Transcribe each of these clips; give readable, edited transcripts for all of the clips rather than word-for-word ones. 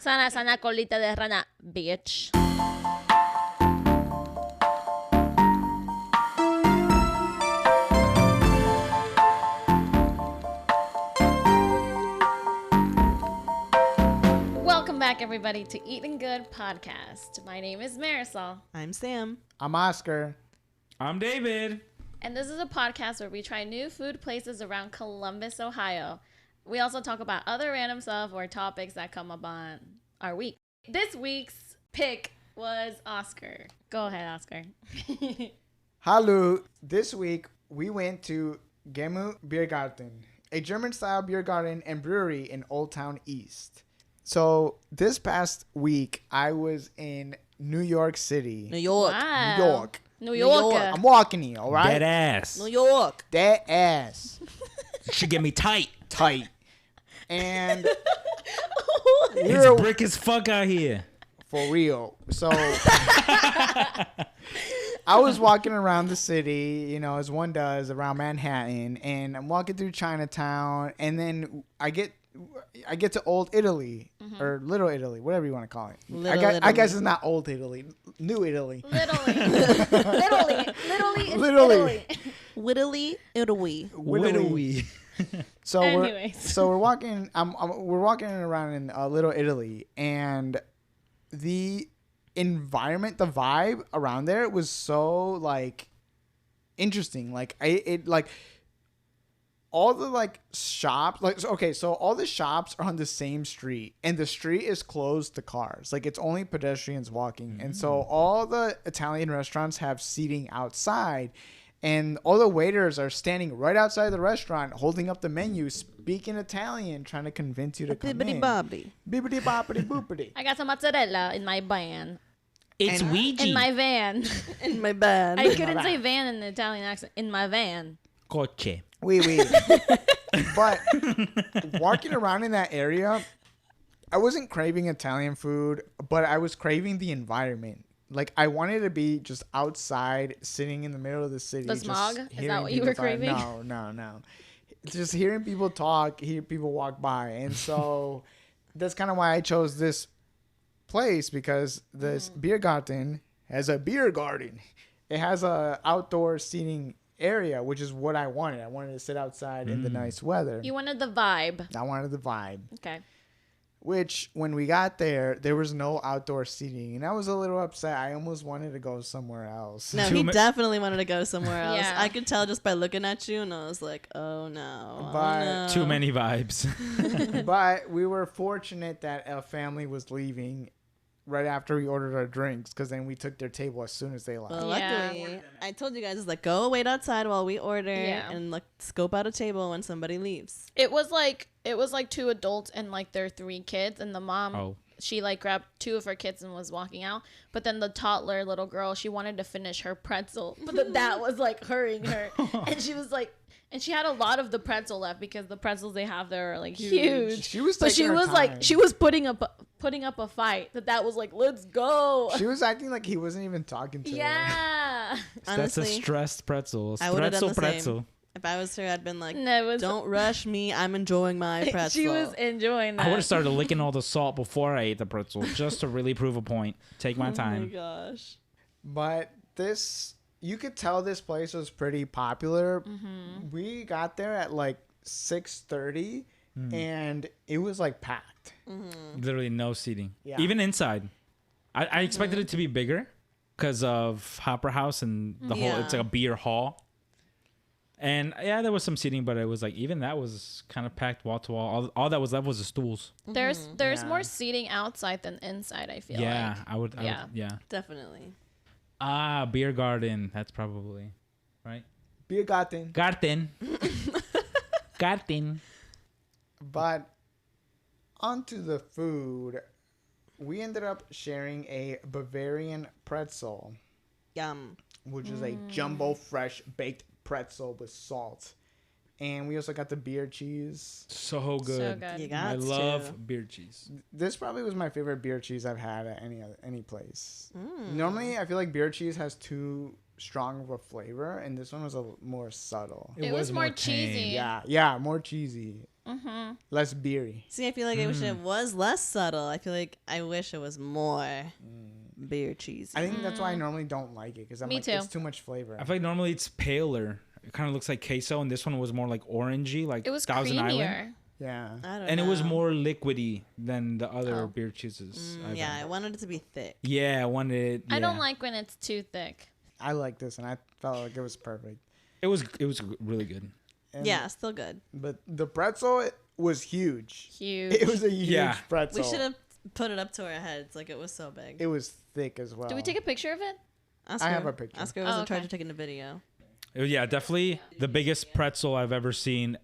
Sana, sana, colita de rana, bitch. Welcome back, everybody, to Eating Good Podcast. My name is Marisol. I'm Sam. I'm Oscar. I'm David. And this is a podcast where we try new food places around Columbus, Ohio. We also talk about other random stuff or topics that come up on our week. This week's pick was Oscar. Go ahead, Oscar. Hello. This week, we went to Gemu Biergarten, a German-style beer garden and brewery in Old Town East. So, this past week, I was in New York City. New York. Wow. New York. New York. I'm walking here, all right? Dead ass. New York. That ass. Should get me tight. Tight. And It's brick as fuck out here. for real. So, I was walking around the city, you know, as one does around Manhattan, and I'm walking through Chinatown, and then I get to Old Italy, or Little Italy, whatever you want to call it. I guess it's not Old Italy, New Italy. Literally. Whittly, Italy. Widowy. So Anyways. we're walking. We're walking around in Little Italy, and the environment, the vibe around there was so like interesting. Like all the like shops, like so all the shops are on the same street, and the street is closed to cars. Like it's only pedestrians walking, and so all the Italian restaurants have seating outside. And all the waiters are standing right outside the restaurant, holding up the menu, speaking Italian, trying to convince you to come in. Bibbidi-bobbidi. Bibbidi-boppity-boopity. I got some mozzarella in my van. It's And- Ouija. In my van. In my bed. I couldn't say van in the Italian accent. In my van. Coche. Oui. But walking around in that area, I wasn't craving Italian food, but I was craving the environment. Like, I wanted to be just outside, sitting in the middle of the city. The just smog? Is that hearing what you people were talk. craving? No. Just hearing people talk, hear people walk by. And so that's kind of why I chose this place, because this beer garden has a beer garden. It has a outdoor seating area, which is what I wanted. I wanted to sit outside in the nice weather. You wanted the vibe. I wanted the vibe. Okay. Which, when we got there was no outdoor seating. And I was a little upset. I almost wanted to go somewhere else. No, he definitely wanted to go somewhere else. Yeah. I could tell just by looking at you, and I was like, oh no. But- oh, no. Too many vibes. But we were fortunate that a family was leaving right after we ordered our drinks, because then we took their table as soon as they left. Well, Yeah. luckily, I told you guys, like, go wait outside while we order Yeah. and like scope out a table when somebody leaves. It was like two adults and like their 3 kids, and the mom she like grabbed 2 of her kids and was walking out, but then the toddler little girl, she wanted to finish her pretzel, but the dad was like hurrying her, and she was like, and she had a lot of the pretzel left because the pretzels they have there are like huge. She was So she taking her was like, time. she was putting up a fight. That was like, let's go. She was acting like he wasn't even talking to her. Yeah. That's a Honestly, stressed pretzel. I would have done the Pretzel. same. If I was her, I'd been like, No, it was, don't rush me. I'm enjoying my pretzel. she was enjoying that. I would have started licking all the salt before I ate the pretzel just to really prove a point. Take my Oh my time. gosh. But you could tell this place was pretty popular. Mm-hmm. We got there at like 6:30, and it was like packed. Literally no seating. Yeah. Even inside. I expected it to be bigger because of Hopper House and the whole, Yeah. it's like a beer hall. And yeah, there was some seating, but it was like, even that was kind of packed wall to wall. All that was left was the stools. There's Yeah. more seating outside than inside, I feel Yeah, like. I would. Yeah. Yeah. Definitely. Beer garden. That's probably right. Beer garden. Garden. Garden. But onto the food, we ended up sharing a Bavarian pretzel, Yum. which is a jumbo fresh baked pretzel with salt. And we also got the beer cheese. So good. So good. You got I to. love beer cheese. This probably was my favorite beer cheese I've had at any place. Normally, I feel like beer cheese has too strong of a flavor, and this one was a more subtle. It was more cheesy. Yeah, more cheesy. less beery. See, I feel like I wish it was less subtle. I feel like I wish it was more beer cheesy. I think that's why I normally don't like it because I'm Me like too. it's too much flavor. I feel like normally it's paler. It kind of looks like queso, and this one was more like orangey, like It was Thousand Island. creamier. Yeah. I don't And know. it was more liquidy than the other Oh. beer cheeses. I've Yeah, had. I wanted it to be thick. Yeah, I wanted. I don't yeah. like when it's too thick. I like this and I felt like it was perfect. It was really good. And, Yeah, still good. But the pretzel was huge. Huge. It was a huge Yeah. pretzel. We should have put it up to our heads. Like, it was so big. It was thick as well. Did we take a picture of it? Oscar, I have a picture. Oscar was Oh, in charge okay. of taking the video. Yeah, definitely the biggest pretzel I've ever seen.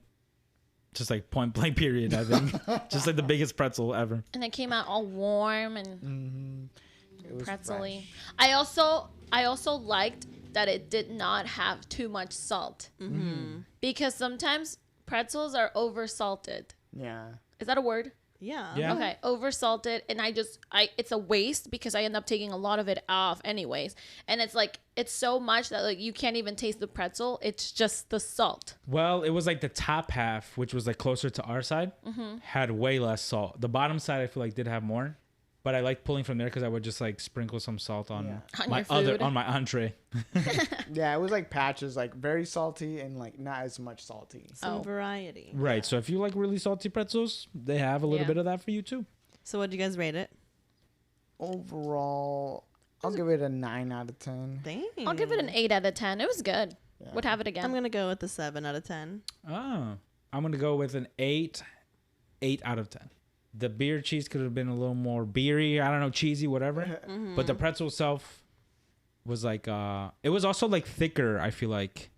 Just like point blank period, I think. Just like the biggest pretzel ever. And it came out all warm and It was pretzel-y. fresh. I also liked that it did not have too much salt. Because sometimes pretzels are over salted. Yeah. Is that a word? Yeah. Yeah. Okay, over salted, and it's a waste because I end up taking a lot of it off anyways, and it's like it's so much that like you can't even taste the pretzel. It's just the salt. Well, it was like the top half, which was like closer to our side, had way less salt. The bottom side, I feel like, did have more. But I liked pulling from there because I would just like sprinkle some salt on Yeah. On my your food. on my entree. Yeah, it was like patches, like very salty and like not as much salty. Some Oh. variety. Right. So if you like really salty pretzels, they have a little Yeah. bit of that for you too. So what do you guys rate it? Overall, I'll give it a 9 out of 10. Dang. I'll give it an 8 out of 10. It was good. Yeah. Would have it again. I'm going to go with the 7 out of 10. Oh, I'm gonna go with an 8 out of 10. The beer cheese could have been a little more beery. I don't know, cheesy, whatever. But the pretzel itself was like, it was also like thicker, I feel like,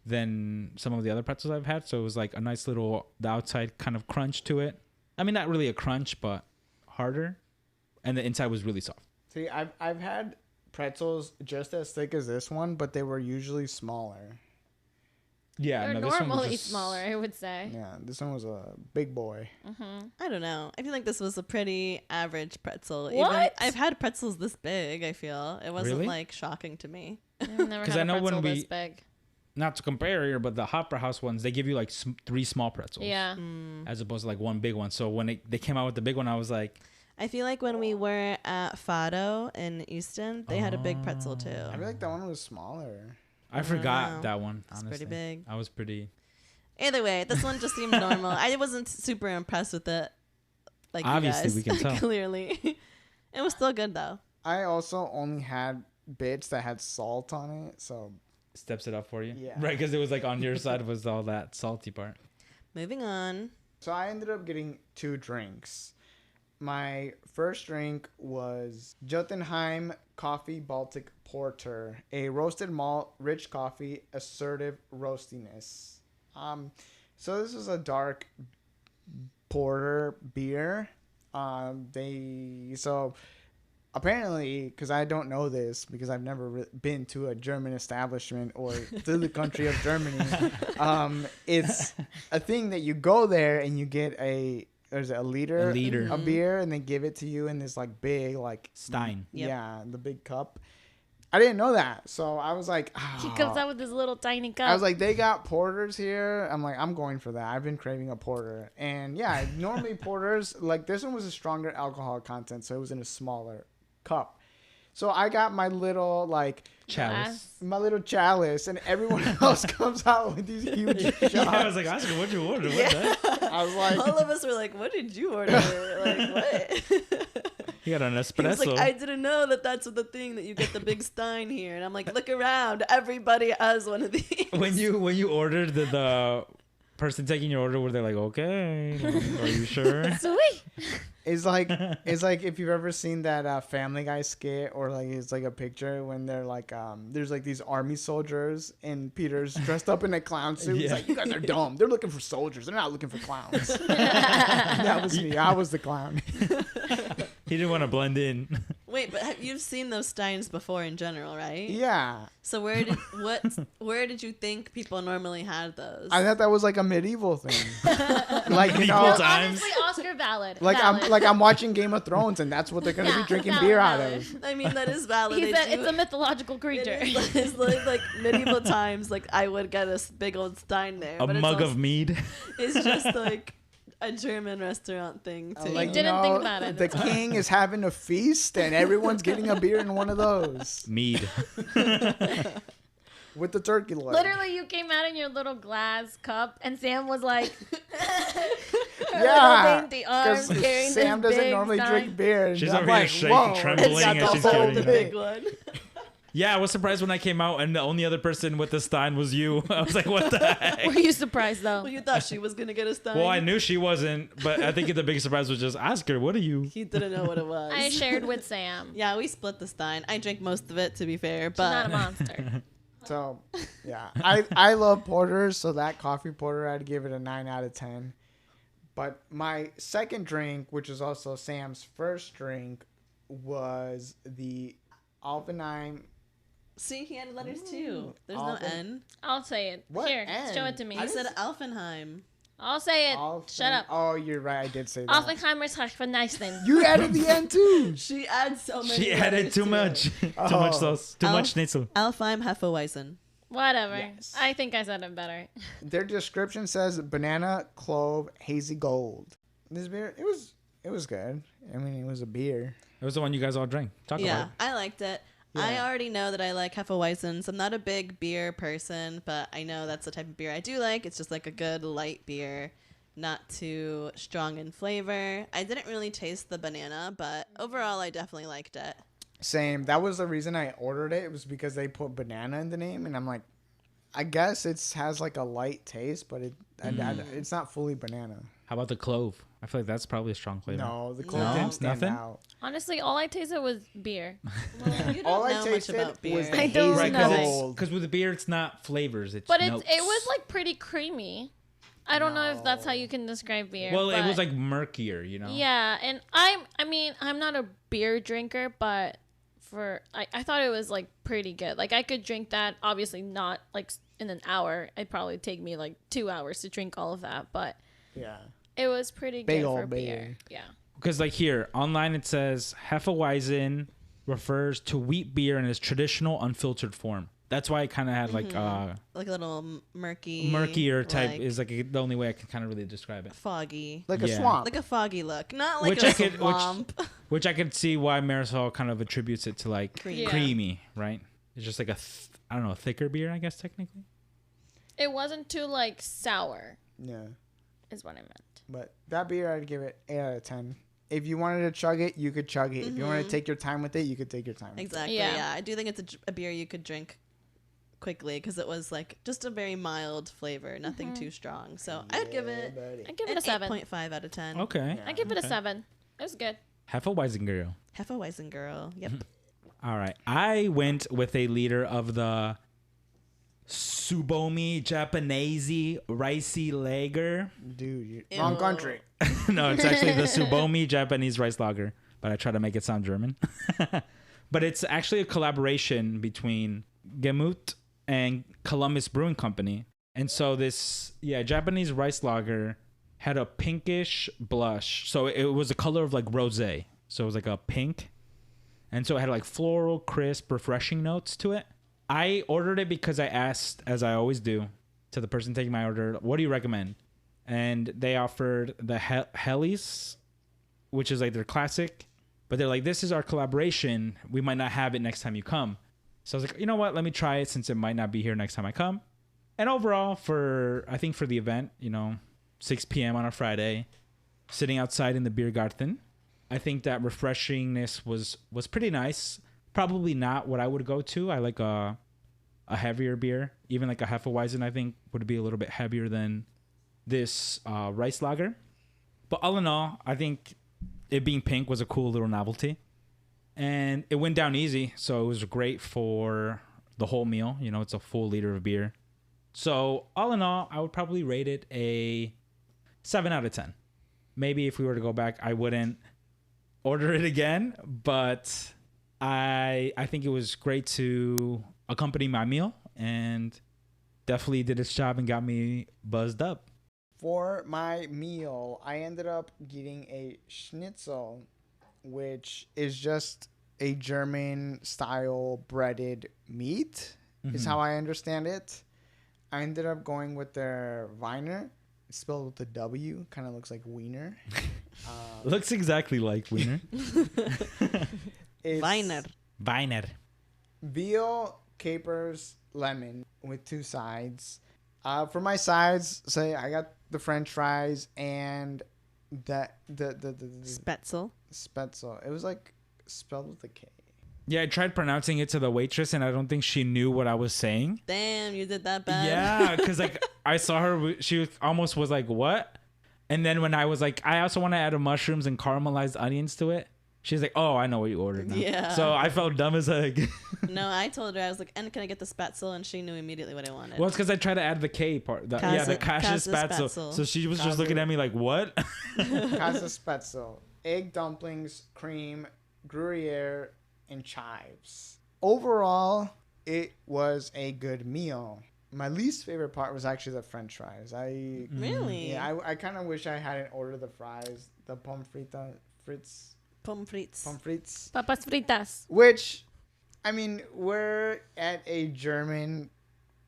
than some of the other pretzels I've had. So it was like a nice little, the outside kind of crunch to it. I mean, not really a crunch, but harder. And the inside was really soft. See, I've had pretzels just as thick as this one, but they were usually smaller. Yeah, They're no, this one was normally just smaller, I would say. Yeah, this one was a big boy. I don't know. I feel like this was a pretty average pretzel. What? Even I've had pretzels this big, I feel. It wasn't Really? like shocking to me. I've never 'Cause had I a know when pretzel we- this big. not to compare here, but the Hopper House ones, they give you like 3 small pretzels. Yeah. As opposed to like one big one. So when they came out with the big one, I was like, I feel like when we were at Fado in Easton, they had a big pretzel too. I feel like that one was smaller. I don't forgot know. that one. It's Honestly. pretty big. I was pretty. Either way, this one just seemed normal. I wasn't super impressed with it. Like Obviously, you guys, we can tell. Clearly, it was still good though. I also only had bits that had salt on it, so Steps it up for you. Yeah. Right, because it was like on your side was all that salty part. Moving on. I ended up getting 2 drinks. My first drink was Jotunheim Coffee Baltic Porter, a roasted malt, rich coffee, assertive roastiness. So this is a dark porter beer. Apparently, because I don't know this, because I've never been to a German establishment or to the country of Germany, it's a thing that you go there and you get there's a liter of beer and they give it to you in this like big like Stein. Yep. yeah, the big cup. I didn't know that, so I was like, He comes out with this little tiny cup. I was like, they got porters here. I'm like, I'm going for that. I've been craving a porter, and yeah, normally porters like this one was a stronger alcohol content, so it was in a smaller cup. So I got my little like Chalice. my little chalice, and everyone else comes out with these huge shots. Yeah, I was like, Oscar, what'd you order? What the? I was like, All of us were like, "What did you order?" Like what? You got an He was espresso. like, I didn't know that's the thing that you get the big stein here, and I'm like, look around, everybody has one of these. when you ordered the person taking your order, were they like, okay, are you sure? Sweet. it's like if you've ever seen that Family Guy skit, or like it's like a picture when they're like there's like these army soldiers and Peter's dressed up in a clown suit. He's Yeah. like, you guys are dumb. They're looking for soldiers. They're not looking for clowns. That was me. I was the clown. He didn't want to blend in. Wait, but you've seen those steins before in general, right? Yeah, So where did you think people normally had those? I thought that was like a medieval thing. Like you Medieval know, times. Honestly, Oscar valid. like valid. I'm watching Game of Thrones, and that's what they're gonna Yeah, be drinking valid, beer out valid. of. I mean, that is valid. He They said do- it's a mythological it creature. is, it's like medieval times. Like I would get a big old stein there. A but it's mug also- of mead. It's just like a German restaurant thing too. Like, didn't think about it. The king is having a feast, and everyone's getting a beer in one of those Mead. with the turkey leg. Literally, you came out in your little glass cup, and Sam was like, Yeah, dainty arms because carrying Sam this doesn't big normally stein. drink beer. And She's I'm over here like, shaking, whoa. trembling. It's got as the she's whole carrying the it. big one. Yeah, I was surprised when I came out and the only other person with the stein was you. I was like, what the heck? Were you surprised though? Well, you thought she was gonna get a stein. Well, I knew she wasn't, but I think the big surprise was just ask her, what are you? He didn't know what it was. I shared with Sam. Yeah, we split the stein. I drank most of it, to be fair, She's but not a monster. So, yeah, I love porters. So that coffee porter, I'd give it a 9 out of 10. But my second drink, which is also Sam's first drink, was the Alpenheim. see, he had letters too. There's no Alvin. N. I'll say it. What Here, N? show it to me. I said Alfenheim. I'll say it. Shut up. Oh, you're right. I did say that. Oppenheimer's Hafenneisen. You added the end too. She adds so many. She added letters too to much. it. Too much sauce. Too Al- much schnitzel. Alfheim Hefeweizen. Whatever. Yes. I think I said it better. Their description says banana, clove, hazy gold. This beer, it was good. I mean, it was a beer. It was the one you guys all drank. Talk Yeah, about I liked it. I Yeah. already know that I like Hefeweizens. I'm not a big beer person, but I know that's the type of beer I do like. It's just like a good light beer, not too strong in flavor. I didn't really taste the banana, but overall, I definitely liked it. Same. That was the reason I ordered it. It was because they put banana in the name, and I'm like, I guess it has like a light taste, but it's not fully banana. How about the clove? I feel like that's probably a strong flavor. No, the No. clove didn't stand Nothing? out. Honestly, all I tasted was beer. Well, you All don't I know much tasted about beer. was the I don't hazy know. gold. Because with the beer, it's not flavors. It's But notes. it was like pretty creamy. I don't know if that's how you can describe beer. Well, it but- was like murkier, you know? Yeah, and I mean, I'm not a beer drinker, but I thought it was like pretty good. Like I could drink that, obviously not like in an hour. It'd probably take me like 2 hours to drink all of that, but Yeah. it was pretty Big good ol' for beer. beer. Yeah. Because like here, online it says Hefeweizen refers to wheat beer in its traditional unfiltered form. That's why it kind of had like Like a little murky. murkier type like, is like the only way I can kind of really describe it. foggy. Like a Yeah. swamp. Like a foggy look. Not like Which a I could- which- swamp. Which I could see why Marisol kind of attributes it to like Creamy. Yeah. creamy, right? It's just like I don't know, a thicker beer, I guess technically. It wasn't too like sour, Yeah. is what I meant. But that beer, I'd give it 8 out of 10. If you wanted to chug it, you could chug it. If you wanted to take your time with it, you could take your time with Exactly. Yeah. Yeah. I do think it's a beer you could drink quickly because it was like just a very mild flavor, nothing too strong. So it. I'd give it buddy. I give it an a 7. 8.5 out of 10. Okay. Yeah. I give it Okay. a 7. It was good. Hefeweizen girl. Hefeweizen girl. Yep. All right. I went with a liter of the Subomi Japanese Ricey Lager. Dude, you Ew. wrong country. No, it's actually the Subomi Japanese Rice Lager, but I try to make it sound German. But it's actually a collaboration between Gemut and Columbus Brewing Company. And so this, Japanese rice lager had a pinkish blush. So it was the color of like rosé. So it was like a pink. And so it had like floral, crisp, refreshing notes to it. I ordered it because I asked, as I always do, to the person taking my order, what do you recommend? And they offered the Hellies, which is like their classic. But they're like, this is our collaboration. We might not have it next time you come. So I was like, you know what? Let me try it since it might not be here next time I come. And overall, I think for the event, 6 p.m. on a Friday, sitting outside in the beer garden, I think that refreshingness was pretty nice. Probably not what I would go to. I like a heavier beer. Even like a Hefeweizen, I think, would be a little bit heavier than this rice lager. But all in all, I think it being pink was a cool little novelty. And it went down easy, so it was great for the whole meal. It's a full liter of beer. So all in all, I would probably rate it a 7 out of 10. Maybe if we were to go back, I wouldn't order it again, but I think it was great to accompany my meal and definitely did its job and got me buzzed up. For my meal, I ended up getting a schnitzel, which is just a German style breaded meat, is how I understand it. I ended up going with their Weiner, spelled with a W. Kind of looks like wiener. Looks exactly like wiener. It's Viner. veal, capers, lemon with 2 sides. For my sides, say I got the French fries and the Spätzle. Spätzle. It was like spelled with a K. Yeah, I tried pronouncing it to the waitress, and I don't think she knew what I was saying. Damn, you did that bad. Yeah, because like I saw her, almost was like, "What?" And then when I was like, "I also want to add mushrooms and caramelized onions to it," she's like, "Oh, I know what you ordered now." Yeah. So I felt dumb as heck. No, I told her, I was like, and can I get the Spätzle? And she knew immediately what I wanted. Well, it's because I tried to add the K part. The Kasha Spätzle. So she was just looking at me like, "What?" Casa Spätzle. Egg dumplings, cream, Gruyere, and chives. Overall, it was a good meal. My least favorite part was actually the French fries. Really? Yeah, I kind of wish I hadn't ordered the fries, the pommes frites, Papas fritas. which, I mean, we're at a German,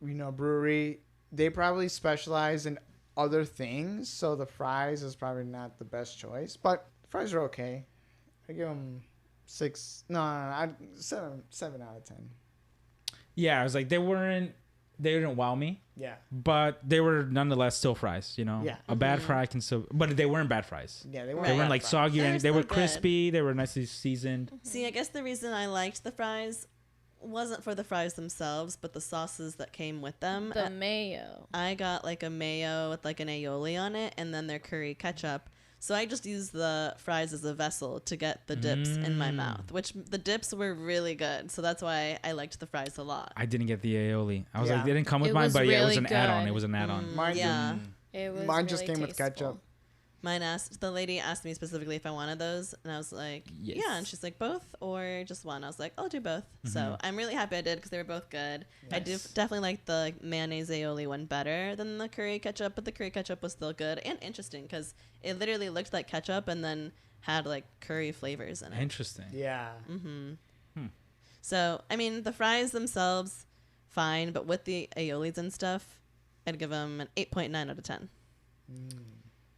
brewery. They probably specialize in other things, so the fries is probably not the best choice. But the fries are okay. I give them 6. No, 7 out of 10. Yeah, I was like, they didn't wow me, Yeah. but they were nonetheless still fries. Yeah. A bad fry can still, but they weren't bad fries. Yeah, They Right. weren't like soggy or They're anything. They were still good. crispy. They were nicely seasoned. See, I guess the reason I liked the fries wasn't for the fries themselves, but the sauces that came with them. The mayo. I got like a mayo with like an aioli on it, and then their curry ketchup. So I just used the fries as a vessel to get the dips in my mouth, which the dips were really good. So that's why I liked the fries a lot. I didn't get the aioli. I was like, Yeah. they didn't come with It mine, was but yeah, it was really an add-on. good. It was an add-on. Mine Yeah. It was Mine just really came with tasteful. ketchup. The lady asked me specifically if I wanted those, and I was like, Yes. yeah. And she's like, both or just one? I was like, I'll do both. So I'm really happy I did because they were both good. I do Nice. definitely like the mayonnaise aioli one better than the curry ketchup, but the curry ketchup was still good and interesting because it literally looked like ketchup and then had like curry flavors in it. Interesting. Yeah. So, I mean, the fries themselves, fine, but with the aiolis and stuff, I'd give them an 8.9 out of 10.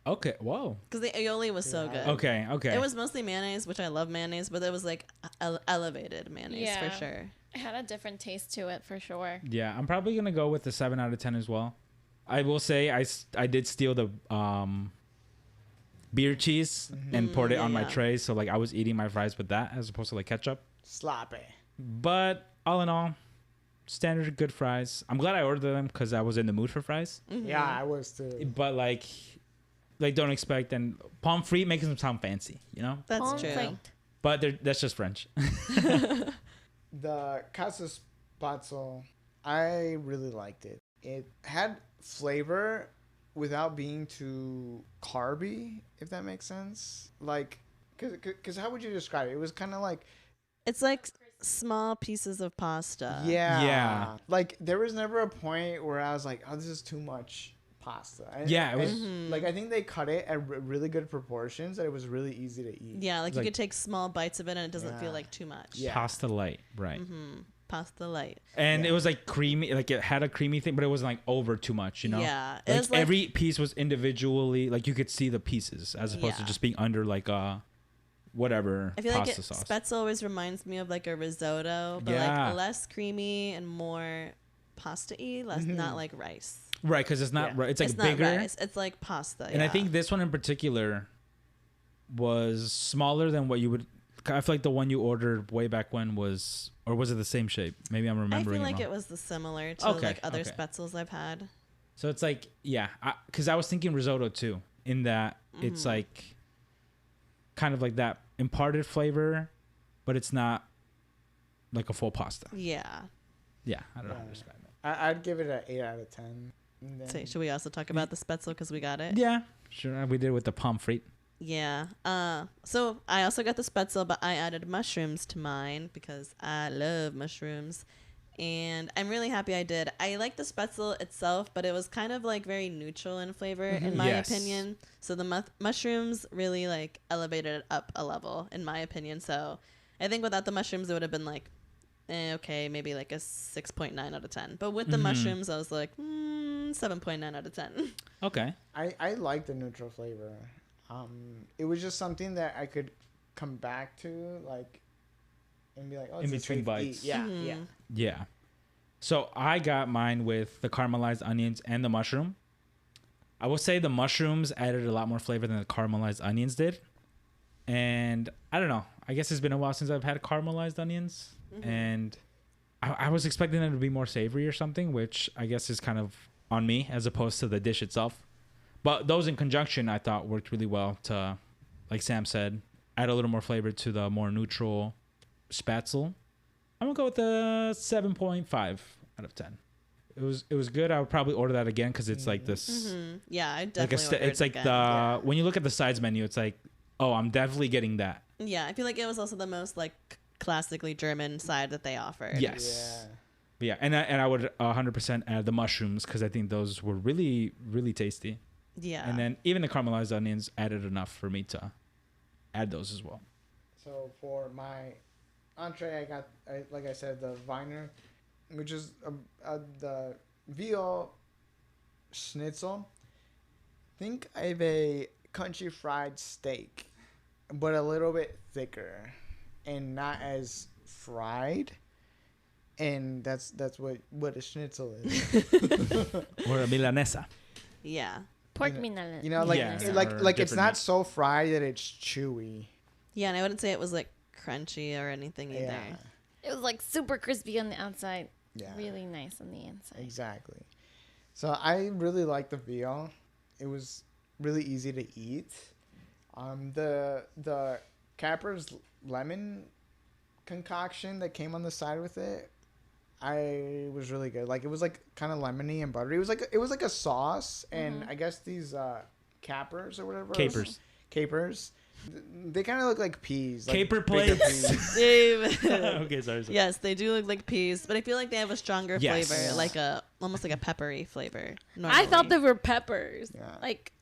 Okay. Whoa. Because the aioli was so good. Okay. It was mostly mayonnaise, which I love mayonnaise, but it was like elevated mayonnaise Yeah. for sure. It had a different taste to it for sure. Yeah, I'm probably gonna go with the 7 out of 10 as well. I will say I did steal the beer cheese and poured it on my yeah. tray, so like I was eating my fries with that as opposed to like ketchup. Sloppy. But all in all, standard good fries. I'm glad I ordered them because I was in the mood for fries. Yeah, I was too. But like don't expect, and pommes frites makes them sound fancy, That's Pommes true. frites. But that's just French. The Casa Spatzel, I really liked it. It had flavor without being too carby, if that makes sense. Like, cause how would you describe it? It was kind of like, It's like small pieces of pasta. Yeah. Like there was never a point where I was like, oh, this is too much pasta. Yeah, it was- like I think they cut it at really good proportions that it was really easy to eat. Yeah, like you Like- could take small bites of it and it doesn't feel Yeah. like too much. Yeah. Pasta light, right? Pasta light. And Yeah. it was like creamy, like it had a creamy thing, but it wasn't like over too much, Yeah, it Like was like- every piece was individually, like you could see the pieces as opposed to Yeah. just being under like whatever I feel pasta like sauce. Spätzle always reminds me of like a risotto, but Yeah. like less creamy and more pasta-y, less not like rice. Right, because it's not Yeah. right. It's like it's bigger. not rice. It's like pasta. And I think this one in particular was smaller than what you would. I feel like the one you ordered way back when was, or was it the same shape? Maybe I'm I remembering. feel like it wrong. it was the similar to Okay, like other okay. Spätzles I've had. So it's like, yeah, because I was thinking risotto too, in that Mm-hmm. it's like kind of like that imparted flavor, but it's not like a full pasta. Yeah. Yeah, I don't know how Yeah. to describe it. I'd give it an 8 out of 10. And then- So should we also talk about the Spätzle because we got it? Yeah, sure. We did with the pommes frites. Yeah. So I also got the Spätzle, but I added mushrooms to mine because I love mushrooms. And I'm really happy I did. I like the Spätzle itself, but it was kind of like very neutral in flavor, in my Yes. opinion. So the mushrooms really like elevated it up a level, in my opinion. So I think without the mushrooms, it would have been like, okay, maybe like a 6.9 out of 10. But with the mushrooms, I was like, 7.9 out of 10. Okay. I like the neutral flavor. It was just something that I could come back to, like, and be like, oh, it's In a between safe bites. eat. Yeah, Mhm. yeah. Yeah. So I got mine with the caramelized onions and the mushroom. I will say the mushrooms added a lot more flavor than the caramelized onions did. And I don't know. I guess it's been a while since I've had caramelized onions. Mm-hmm. And I was expecting them to be more savory or something, which I guess is kind of on me as opposed to the dish itself. But those in conjunction, I thought worked really well to, like Sam said, add a little more flavor to the more neutral spatzel. I'm going to go with a 7.5 out of 10. It was good. I would probably order that again because it's like this. Mm-hmm. Yeah, I Like definitely. it's like again. when you look at the sides menu, it's like, oh, I'm definitely getting that. Yeah, I feel like it was also the most like classically German side that they offered. Yes. But yeah, and I would 100% add the mushrooms because I think those were really, really tasty. Yeah. And then even the caramelized onions added enough for me to add those as well. So for my entree, I got, like I said, the Wiener, which is the veal schnitzel. Think of a country fried steak, but a little bit thicker and not as fried. And that's what a schnitzel is. Or a milanesa. Yeah. Pork milanesa. You know, like Yeah, like or it's different not meat. so fried that it's chewy. Yeah, and I wouldn't say it was like crunchy or anything either. Yeah, It was like super crispy on the outside, yeah, really nice on the inside. exactly. So I really like the veal. It was really easy to eat. The Capper's lemon concoction that came on the side with it, I was really good. Like it was like kind of lemony and buttery. It was like a sauce, and I guess these Cappers or whatever. Capers. They kind of look like peas. Like Caper bigger plates. peas. David. Okay, sorry. Yes, they do look like peas, but I feel like they have a stronger Yes. flavor, Yeah. like almost like a peppery flavor. I thought they normally. were peppers, Yeah.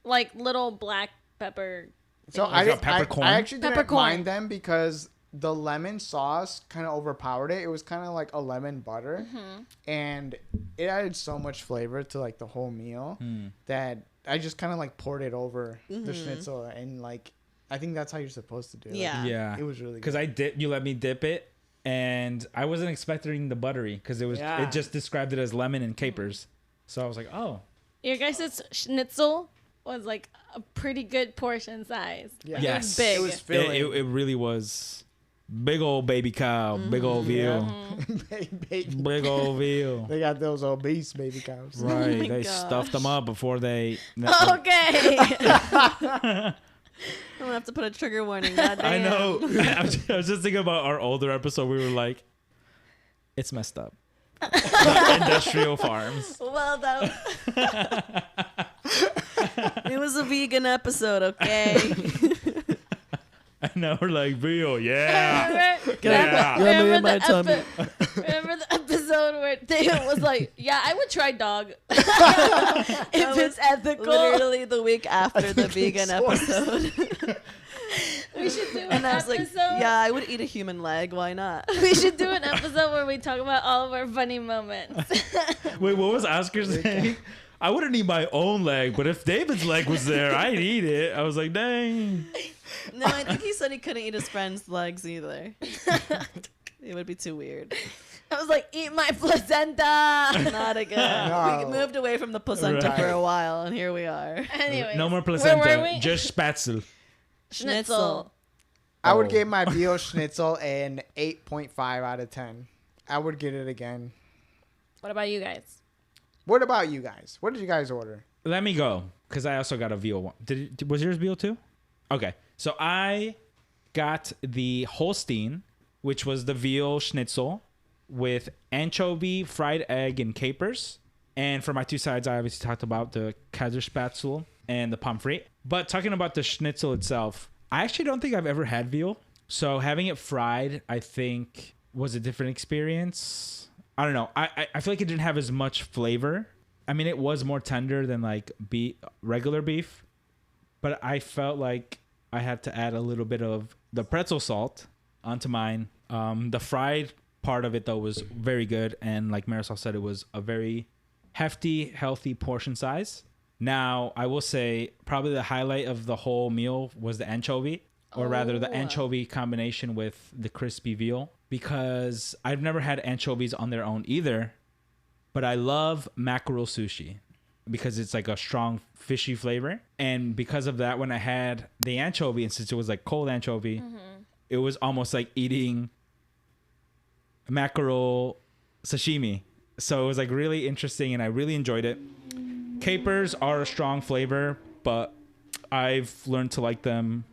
like little black pepper. So Like a peppercorn? I actually didn't Peppercorn. mind them because the lemon sauce kind of overpowered it. It was kind of like a lemon butter, and it added so much flavor to like the whole meal that I just kind of like poured it over the schnitzel, and like I think that's how you're supposed to do it. Yeah. Yeah. It was really Because good. you let me dip it, and I wasn't expecting the buttery because Yeah. it just described it as lemon and capers. So I was like, oh. Your guys' schnitzel was like a pretty good portion size. Yeah. Like, Yes. it was big. It was filling. It really was big old baby cow, big old veal, big old veal. They got those obese baby cows. Right, my they gosh. stuffed them up before they. Okay. I'm gonna have to put a trigger warning. Goddamn. I know. I was just thinking about our older episode. We were like, it's messed up. Industrial farms. Well, that it was a vegan episode, okay? And now we're like, veal, yeah. Remember, Yeah. remember, my the tummy. remember the episode where David was like, "Yeah, I would try dog if it's ethical." Literally the week after the think vegan so. episode. We should do an And I was episode. like, yeah, I would eat a human leg. Why not? We should do an episode where we talk about all of our funny moments. Wait, what was Oscar saying? I wouldn't eat my own leg, but if David's leg was there, I'd eat it. I was like, dang. No, I think he said he couldn't eat his friend's legs either. It would be too weird. I was like, "Eat my placenta." Not again. No. We moved away from the placenta Right. for a while, and here we are. Anyways, No more where placenta, were we? just spatzel. Schnitzel. I would Oh. give my veal schnitzel an 8.5 out of 10. I would get it again. What about you guys? What about you guys? What did you guys order? Let me go, because I also got a veal one. Was yours veal too? Okay, so I got the Holstein, which was the veal schnitzel with anchovy, fried egg, and capers. And for my two sides, I obviously talked about the Kaiserspatzel and the pomfret. But talking about the schnitzel itself, I actually don't think I've ever had veal. So having it fried, I think, was a different experience. I don't know. I feel like it didn't have as much flavor. I mean, it was more tender than like regular beef, but I felt like I had to add a little bit of the pretzel salt onto mine. The fried part of it though was very good, and like Marisol said, it was a very hefty, healthy portion size. Now, I will say probably the highlight of the whole meal was the anchovy, or rather the anchovy combination with the crispy veal, because I've never had anchovies on their own either, but I love mackerel sushi because it's like a strong fishy flavor. And because of that, when I had the anchovy, and since it was like cold anchovy, it was almost like eating mackerel sashimi. So it was like really interesting and I really enjoyed it. Capers are a strong flavor, but I've learned to like them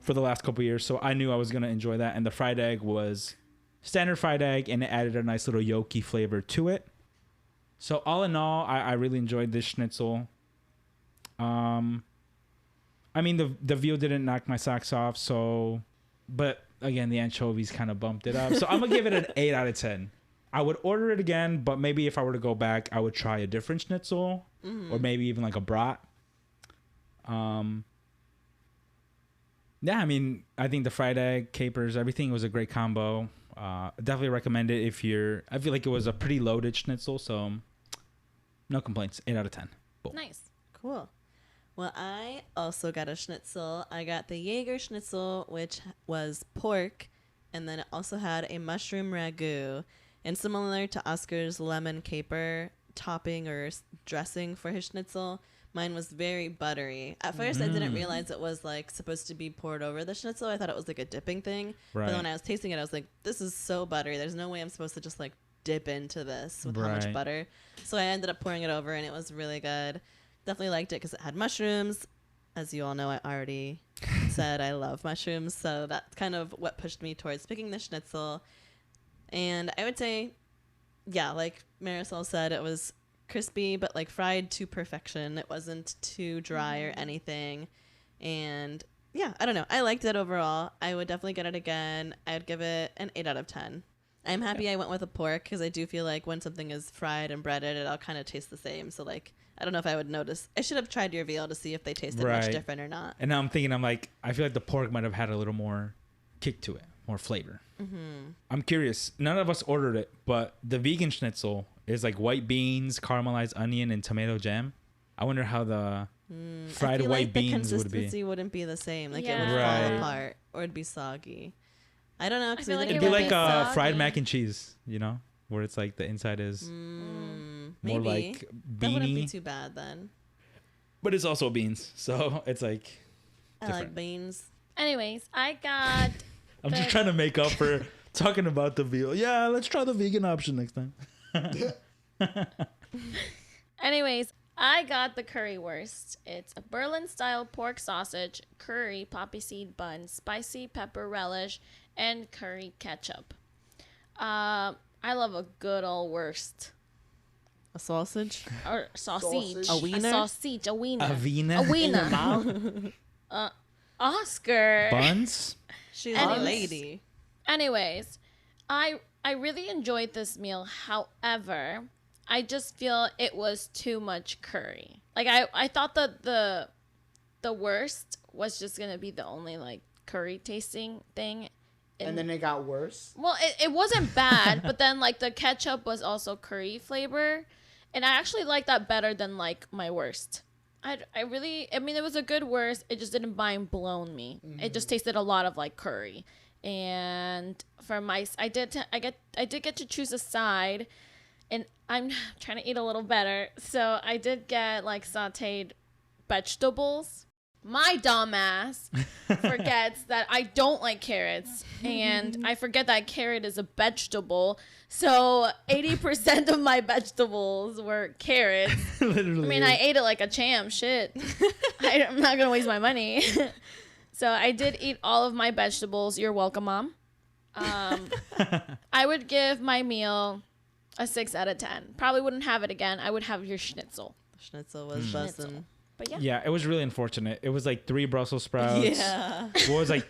for the last couple of years, so I knew I was going to enjoy that. And the fried egg was standard fried egg, and it added a nice little yolky flavor to it. So all in all, I really enjoyed this schnitzel. I mean, the veal didn't knock my socks off, so, but again, the anchovies kind of bumped it up. So I'm going to give it an 8 out of 10. I would order it again, but maybe if I were to go back, I would try a different schnitzel, or maybe even like a brat. Yeah, I mean, I think the fried egg, capers, everything was a great combo. Definitely recommend it if you're... I feel like it was a pretty loaded schnitzel, so no complaints. 8 out of 10. Boom. Nice. Cool. Well, I also got a schnitzel. I got the Jaeger schnitzel, which was pork, and then it also had a mushroom ragu. And similar to Oscar's lemon caper topping or dressing for his schnitzel, mine was very buttery. At first, I didn't realize it was like supposed to be poured over the schnitzel. I thought it was like a dipping thing. Right. But then when I was tasting it, I was like, this is so buttery. There's no way I'm supposed to just like dip into this with how much butter. So I ended up pouring it over, and it was really good. Definitely liked it because it had mushrooms. As you all know, I already said I love mushrooms. So that's kind of what pushed me towards picking the schnitzel. And I would say, yeah, like Marisol said, it was crispy, but like fried to perfection. It wasn't too dry or anything. And yeah, I don't know. I liked it overall. I would definitely get it again. I'd give it an 8 out of 10. I'm happy I went with a pork because I do feel like when something is fried and breaded, it all kind of tastes the same. So like, I don't know if I would notice. I should have tried your veal to see if they tasted much different or not. And now I'm thinking, I feel like the pork might have had a little more kick to it, more flavor. I'm curious. None of us ordered it, but the vegan schnitzel is like white beans, caramelized onion, and tomato jam. I wonder how the fried white beans would be. The consistency wouldn't be the same. Like it would fall apart or it'd be soggy. I don't know. It'd be like fried mac and cheese, you know, where it's like the inside is more like beanie. That wouldn't be too bad then. But it's also beans, so it's like I like beans. Anyways, I got... I'm just trying to make up for talking about the veal. Yeah, let's try the vegan option next time. Anyways, I got the currywurst. It's a Berlin-style pork sausage, curry, poppy seed bun, spicy pepper relish, and curry ketchup. I love a good old wurst. A sausage? Or sausage. A wiener? A sausage. A wiener. A wiener? A wiener. Oscar. Buns? She's a lady. Anyways, I really enjoyed this meal. However, I just feel it was too much curry. Like I thought that the worst was just gonna be the only like curry tasting thing. And then it got worse. Well, it wasn't bad, but then like the ketchup was also curry flavor, and I actually like that better than like my worst. I mean, it was a good worst. It just didn't mind blown me. It just tasted a lot of like curry. And for my, I did get to choose a side, and I'm trying to eat a little better. So I did get like sauteed vegetables. My dumbass forgets that I don't like carrots, and I forget that carrot is a vegetable. So 80% of my vegetables were carrots. Literally. I mean, I ate it like a champ. Shit. I'm not gonna waste my money. So I did eat all of my vegetables. You're welcome, Mom. I would give my meal a 6 out of 10. Probably wouldn't have it again. I would have your schnitzel. Schnitzel was bussin'. But yeah, it was really unfortunate. It was like 3 Brussels sprouts. Yeah. It was like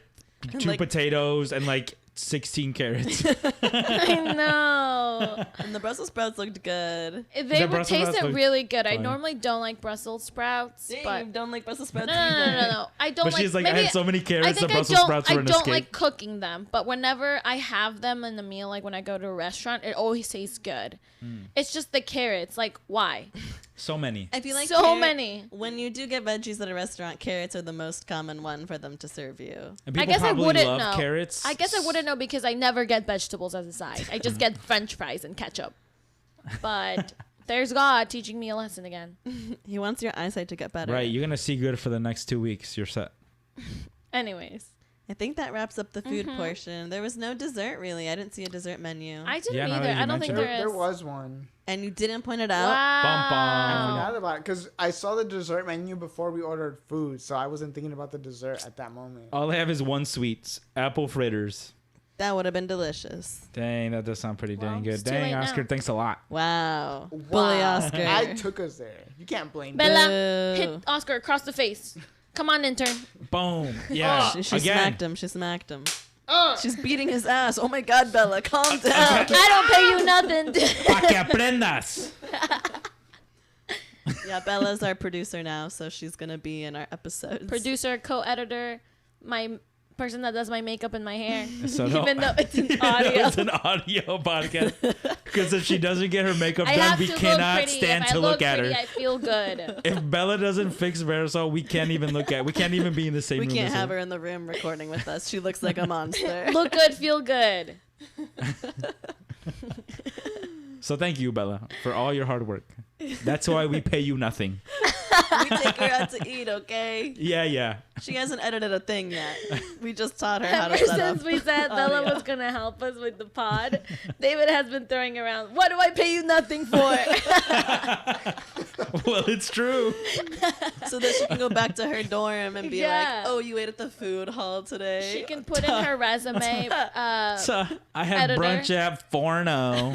2 potatoes and like 16 carrots. I know. And the Brussels sprouts looked good. They The would Brussels taste sprouts it look really good. I fine. normally don't like Brussels sprouts, Dang, but you don't like Brussels sprouts no. either. I don't But like. she's like, I maybe had so many I carrots, the think Brussels sprouts I were an don't escape. like cooking them, but whenever I have them in the meal, like when I go to a restaurant, it always tastes good. It's just the carrots. Like, why? So many. I feel like So many. When you do get veggies at a restaurant, carrots are the most common one for them to serve you. And I people guess I probably wouldn't love know. carrots. I guess I wouldn't know because I never get vegetables as a side. I just get French fries and ketchup. But there's God teaching me a lesson again. He wants your eyesight to get better. Right, you're gonna see good for the next 2 weeks. You're set. Anyways, I think that wraps up the food portion. There was no dessert really. I didn't see a dessert menu. I didn't Yeah, now either. that you I don't think mention there is. There was one. And you didn't point it out. Bum, bum. I Wow. forgot about it because I saw the dessert menu before we ordered food, so I wasn't thinking about the dessert at that moment. All I have is one sweets, apple fritters. That would have been delicious. Dang, that does sound pretty Well, dang good. it's too Dang, late now. Oscar, thanks a lot. Wow. Wow. Bully Oscar. I took us there. You can't blame me. Bella, Boo. hit Oscar across the face. Come on, intern. Boom. Yeah. She Again. smacked him. She smacked him. She's beating his ass. Oh my God, Bella, calm down. I don't pay you nothing. Pa que aprendas. Yeah, Bella's our producer now, so she's gonna be in our episodes. Producer, co-editor, my person that does my makeup and my hair. So Even though it's an audio. It's an audio podcast. Because if she doesn't get her makeup I done, have we to look cannot pretty. stand If I to look at pretty, her. I feel good. If Bella doesn't fix Marisol, we can't even look at. We can't even be in the same We room. can't as have her in the room recording with us. She looks like a monster. Look good, feel good. So thank you, Bella, for all your hard work. That's why we pay you nothing. We take her out to eat, okay? Yeah. She hasn't edited a thing yet. We just taught her how Ever to set up. since we said Bella audio. was gonna help us with the pod, David has been throwing around, "What do I pay you nothing for?" Well, it's true. So that she can go back to her dorm and be Yeah. like, "Oh, you ate at the food hall today." She can put in her resume. So I had Editor. brunch at Forno.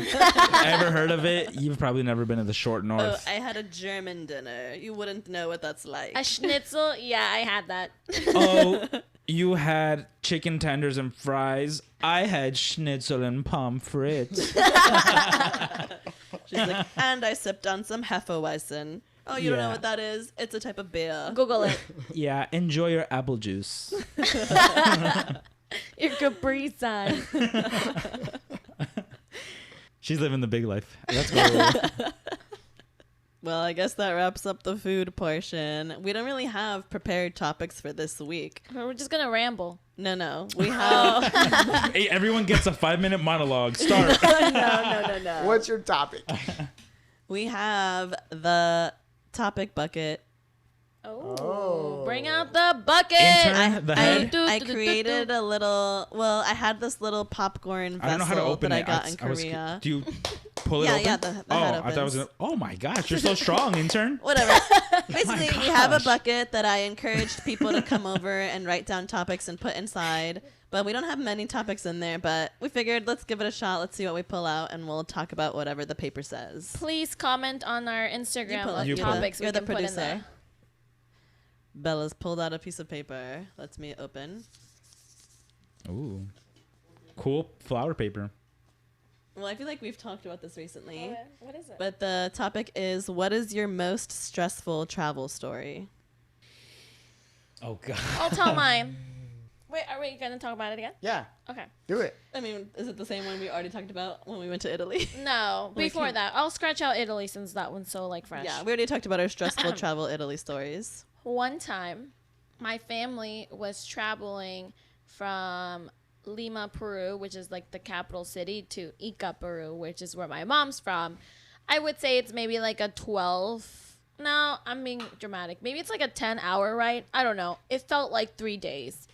Ever heard of it? You've probably never been to the short Oh, north. I had a German dinner. You wouldn't know what that's like. A schnitzel? Yeah, I had that. Oh, you had chicken tenders and fries. I had schnitzel and pommes frites. She's like, and I sipped on some Hefeweizen. Oh, you don't know Yeah. what that is? It's a type of beer. Google it. Yeah, enjoy your apple juice. Your Capri Sun. She's living the big life. That's cool. Well, I guess that wraps up the food portion. We don't really have prepared topics for this week. We're just gonna ramble. No. We have. Hey, everyone gets a 5-minute monologue. Start. No. What's your topic? We have the topic bucket. Oh. Bring out the bucket. Intern, the head. I created a little. Well, I had this little popcorn I don't know how to vessel open that I it. got in I was- Korea. do you pull it Yeah, open? yeah, the oh, head I thought it was. opens. Oh my gosh, you're so strong, intern. Whatever. Basically, we have a gosh. bucket that I encouraged people to come over and write down topics and put inside. But we don't have many topics in there. But we figured let's give it a shot. Let's see what we pull out, and we'll talk about whatever the paper says. Please comment on our Instagram pull of it. You pull it. topics we You're the can put in producer. there. Bella's pulled out a piece of paper. Lets me open. Ooh, cool flower paper. Well, I feel like we've talked about this recently. What is it? But the topic is, what is your most stressful travel story? Oh god. I'll tell mine. Wait, are we gonna talk about it again? Yeah, Okay. do it. I mean, is it the same one we already talked about when we went to Italy? No, We before can- that, I'll scratch out Italy since that one's so like fresh. Yeah, we already talked about our stressful travel Italy stories. One time, my family was traveling from Lima, Peru, which is like the capital city, to Ica, Peru, which is where my mom's from. I would say it's maybe like a 12. No, I'm being dramatic. Maybe it's like a 10-hour ride. I don't know. It felt like 3 days.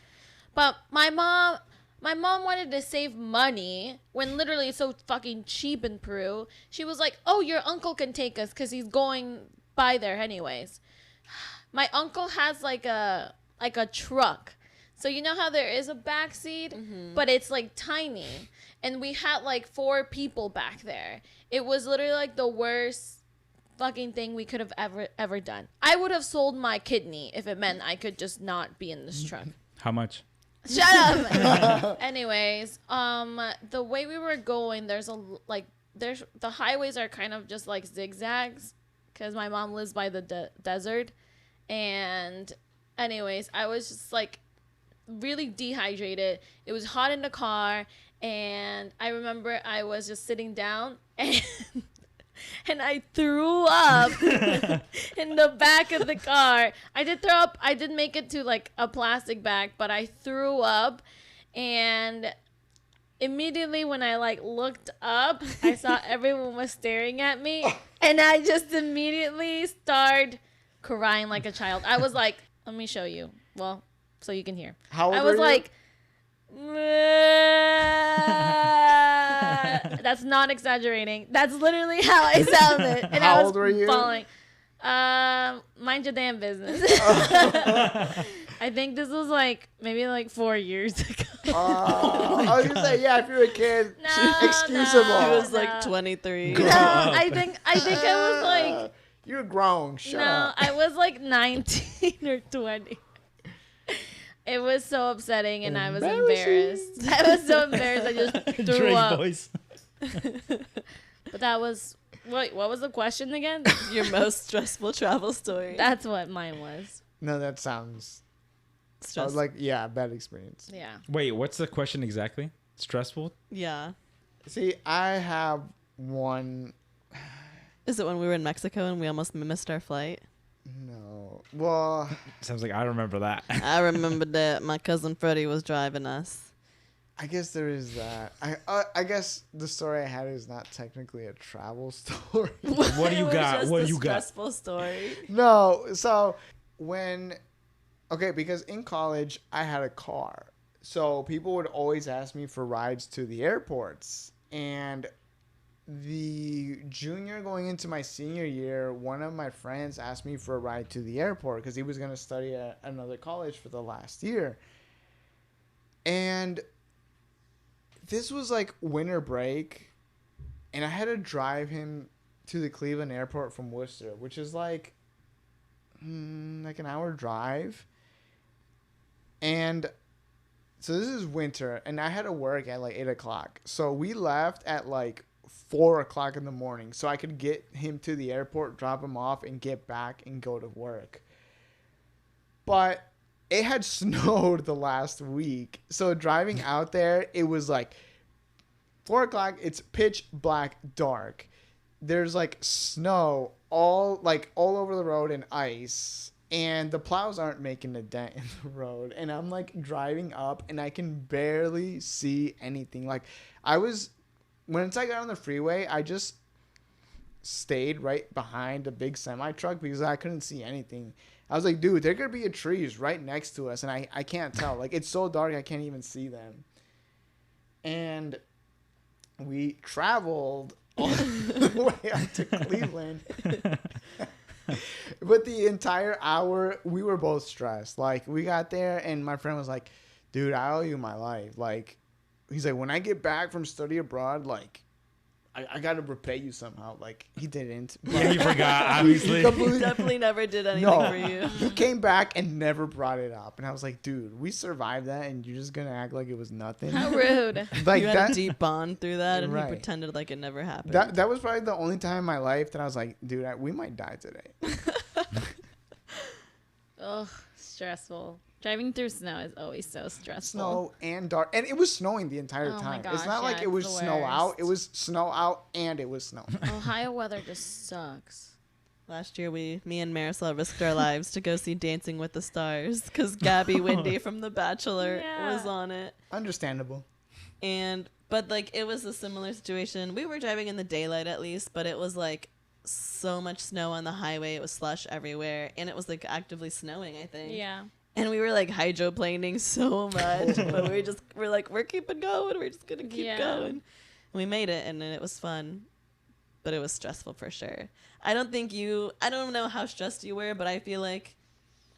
But my mom wanted to save money when literally it's so fucking cheap in Peru. She was like, "Oh, your uncle can take us because he's going by there anyways." My uncle has like a truck. So you know how there is a back seat, but it's like tiny. And we had like 4 people back there. It was literally like the worst fucking thing we could have ever done. I would have sold my kidney if it meant I could just not be in this truck. How much? Shut up. Anyways, the way we were going, there's the highways are kind of just like zigzags because my mom lives by the desert. And anyways, I was just like really dehydrated. It was hot in the car, and I remember I was just sitting down and and I threw up in the back of the car. I did throw up. I did make it to like a plastic bag, but I threw up, and immediately when I like looked up, I saw everyone was staring at me, and I just immediately started crying like a child. I was like, let me show you. Well, so you can hear. How old I was were you? like, that's not exaggerating. That's literally how I sounded. And How I was old were you? falling. Mind your damn business. I think this was like maybe like 4 years ago. I was gonna say, yeah, if you're a kid, No, excusable. no. He was like 23. No, I think I was like You're grown. Shut up. I was like 19 or 20. It was so upsetting, and I was embarrassed. I was so embarrassed. I just threw Drake up. voice. But that was what was the question again? Your most stressful travel story. That's what mine was. No, that sounds Stress. like, yeah, bad experience. Yeah. Wait, what's the question exactly? Stressful? Yeah. See, I have one. Is it when we were in Mexico and we almost missed our flight? No. Well, Sounds like I remember that. I remember that my cousin Freddie was driving us. I guess there is that. I guess the story I had is not technically a travel story. What do you got? What do you got? Stressful story. No. So because in college I had a car. So people would always ask me for rides to the airports. And the junior going into my senior year, one of my friends asked me for a ride to the airport because he was going to study at another college for the last year. And this was like winter break, and I had to drive him to the Cleveland airport from Worcester, which is like an hour drive. And so this is winter, and I had to work at like 8 o'clock. So we left at like 4 o'clock in the morning so I could get him to the airport, drop him off, and get back and go to work. But it had snowed the last week. So driving out there, it was like 4 o'clock. It's pitch black dark. There's like snow all over the road and ice. And the plows aren't making a dent in the road. And I'm like driving up and I can barely see anything. Like once I got on the freeway, I just stayed right behind a big semi truck because I couldn't see anything. I was like, dude, there could be trees right next to us, and I can't tell. Like, it's so dark, I can't even see them. And we traveled all the way up to Cleveland. But the entire hour, we were both stressed. Like, we got there, and my friend was like, dude, I owe you my life. Like, he's like, when I get back from study abroad, like, I got to repay you somehow. Like, he didn't. Yeah, you forgot, obviously. He definitely never did anything for you. He came back and never brought it up. And I was like, dude, we survived that, and you're just going to act like it was nothing? How rude. Like You had that, a deep bond through that, and Right. he pretended like it never happened. that was probably the only time in my life that I was like, dude, we might die today. Ugh, stressful. Driving through snow is always so stressful. Snow and dark. And it was snowing the entire Oh my time. gosh, It's not like yeah, it was it's the snow out. worst. It was snow out and it was snow. Ohio weather just sucks. Last year, me and Marisol risked our lives to go see Dancing with the Stars because Gabby Windy from The Bachelor Yeah. was on it. Understandable. But like it was a similar situation. We were driving in the daylight at least, but it was like so much snow on the highway. It was slush everywhere, and it was like actively snowing, I think. Yeah. And we were like hydroplaning so much, but we're like, we're keeping going. We're just gonna keep Yeah. going. And we made it, and it was fun, but it was stressful for sure. I don't know how stressed you were, but I feel like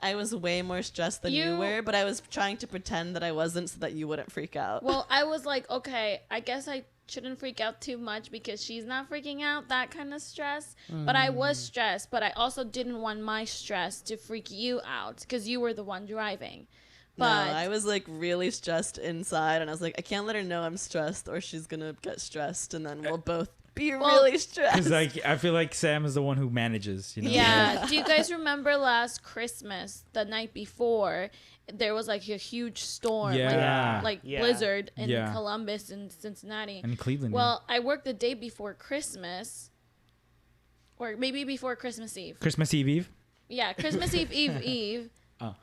I was way more stressed than you were, but I was trying to pretend that I wasn't so that you wouldn't freak out. Well, I was like, okay, I guess I shouldn't freak out too much because she's not freaking out, that kind of stress. But I was stressed, but I also didn't want my stress to freak you out because you were the one driving. No, But I was like really stressed inside, and I was like, I can't let her know I'm stressed, or she's gonna get stressed, and then we'll both be really stressed. Because like I feel like Sam is the one who manages. You know? yeah, do you guys remember last Christmas, the night before, there was like a huge storm, Yeah. like Yeah. blizzard in Yeah. Columbus and Cincinnati. And Cleveland. Well, I worked the day before Christmas, or maybe before Christmas Eve. Christmas Eve. Yeah, Christmas Eve. Oh.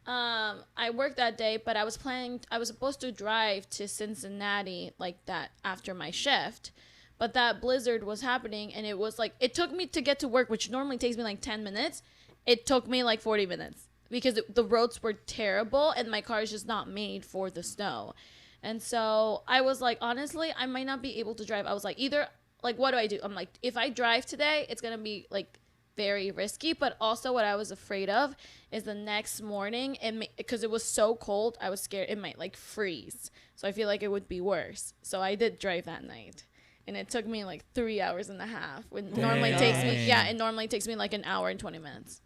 I worked that day, but I was supposed to drive to Cincinnati like that after my shift. But that blizzard was happening, and it was like, it took me to get to work, which normally takes me like 10 minutes. It took me like 40 minutes because the roads were terrible, and my car is just not made for the snow. And so I was like, honestly, I might not be able to drive. I was like, either, like, what do I do? I'm like, if I drive today, it's going to be like very risky. But also what I was afraid of is the next morning, because it was so cold, I was scared it might like freeze. So I feel like it would be worse. So I did drive that night. And it took me like 3 hours and a half. When normally it normally takes me like an hour and 20 minutes.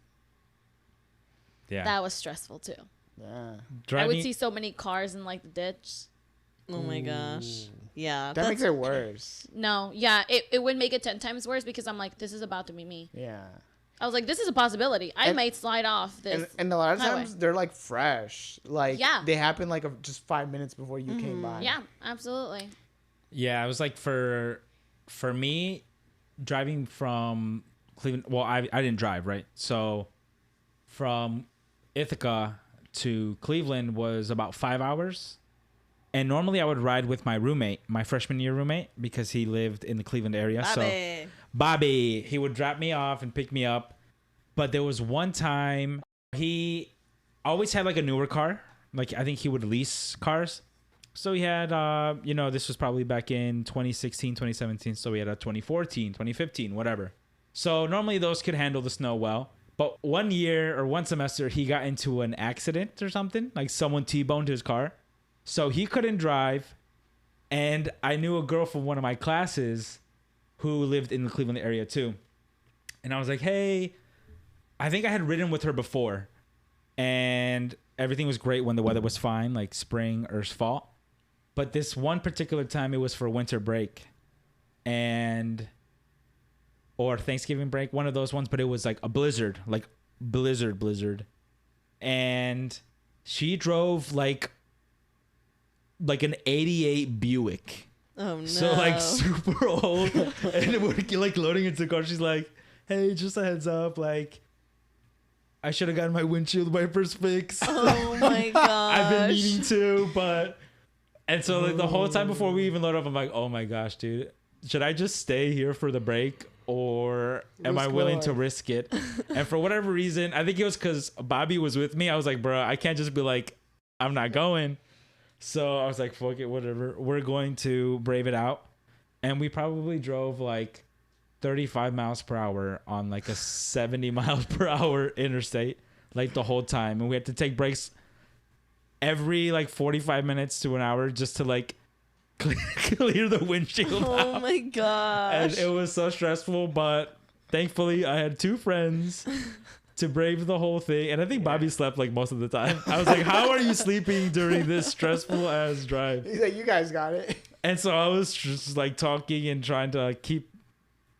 Yeah. That was stressful too. Yeah. I would see so many cars in like the ditch. Oh my gosh. Yeah. That makes it worse. No, yeah, it would make it 10 times worse because I'm like, this is about to be me. Yeah. I was like, this is a possibility. I And- might slide off this. And a lot of highway. times they're like fresh. Like Yeah. they happen like just 5 minutes before you came by. Yeah, absolutely. Yeah, I was like for me, driving from Cleveland. Well, I didn't drive, right? So from Ithaca to Cleveland was about 5 hours. And normally I would ride with my roommate, my freshman year roommate, because he lived in the Cleveland area. Bobby. So Bobby, he would drop me off and pick me up. But there was one time he always had like a newer car. Like I think he would lease cars. So he had, this was probably back in 2016, 2017. So we had a 2014, 2015, whatever. So normally those could handle the snow well. But one year or one semester, he got into an accident or something. Like someone T-boned his car. So he couldn't drive. And I knew a girl from one of my classes who lived in the Cleveland area too. And I was like, hey, I think I had ridden with her before. And everything was great when the weather was fine, like spring or fall. But this one particular time, it was for winter break. Or Thanksgiving break, one of those ones. But it was like a blizzard, like blizzard. And she drove like an 88 Buick. Oh no. So like super old. And we're like loading into the car. She's like, hey, just a heads up. Like, I should have gotten my windshield wipers fixed. Oh my gosh. I've been meaning to, but. And so like the whole time before we even load up, I'm like, oh my gosh, dude. Should I just stay here for the break? Or am I willing to risk it? And for whatever reason, I think it was because Bobby was with me. I was like, bro, I can't just be like, I'm not going. So I was like, fuck it, whatever. We're going to brave it out. And we probably drove like 35 miles per hour on like a 70 miles per hour interstate, like the whole time. And we had to take breaks every like 45 minutes to an hour just to like clear the windshield Oh out. my gosh. And it was so stressful, but thankfully I had two friends to brave the whole thing. And I think Bobby slept like most of the time. I was like, how are you sleeping during this stressful ass drive? He's like, you guys got it. And so I was just like talking and trying to keep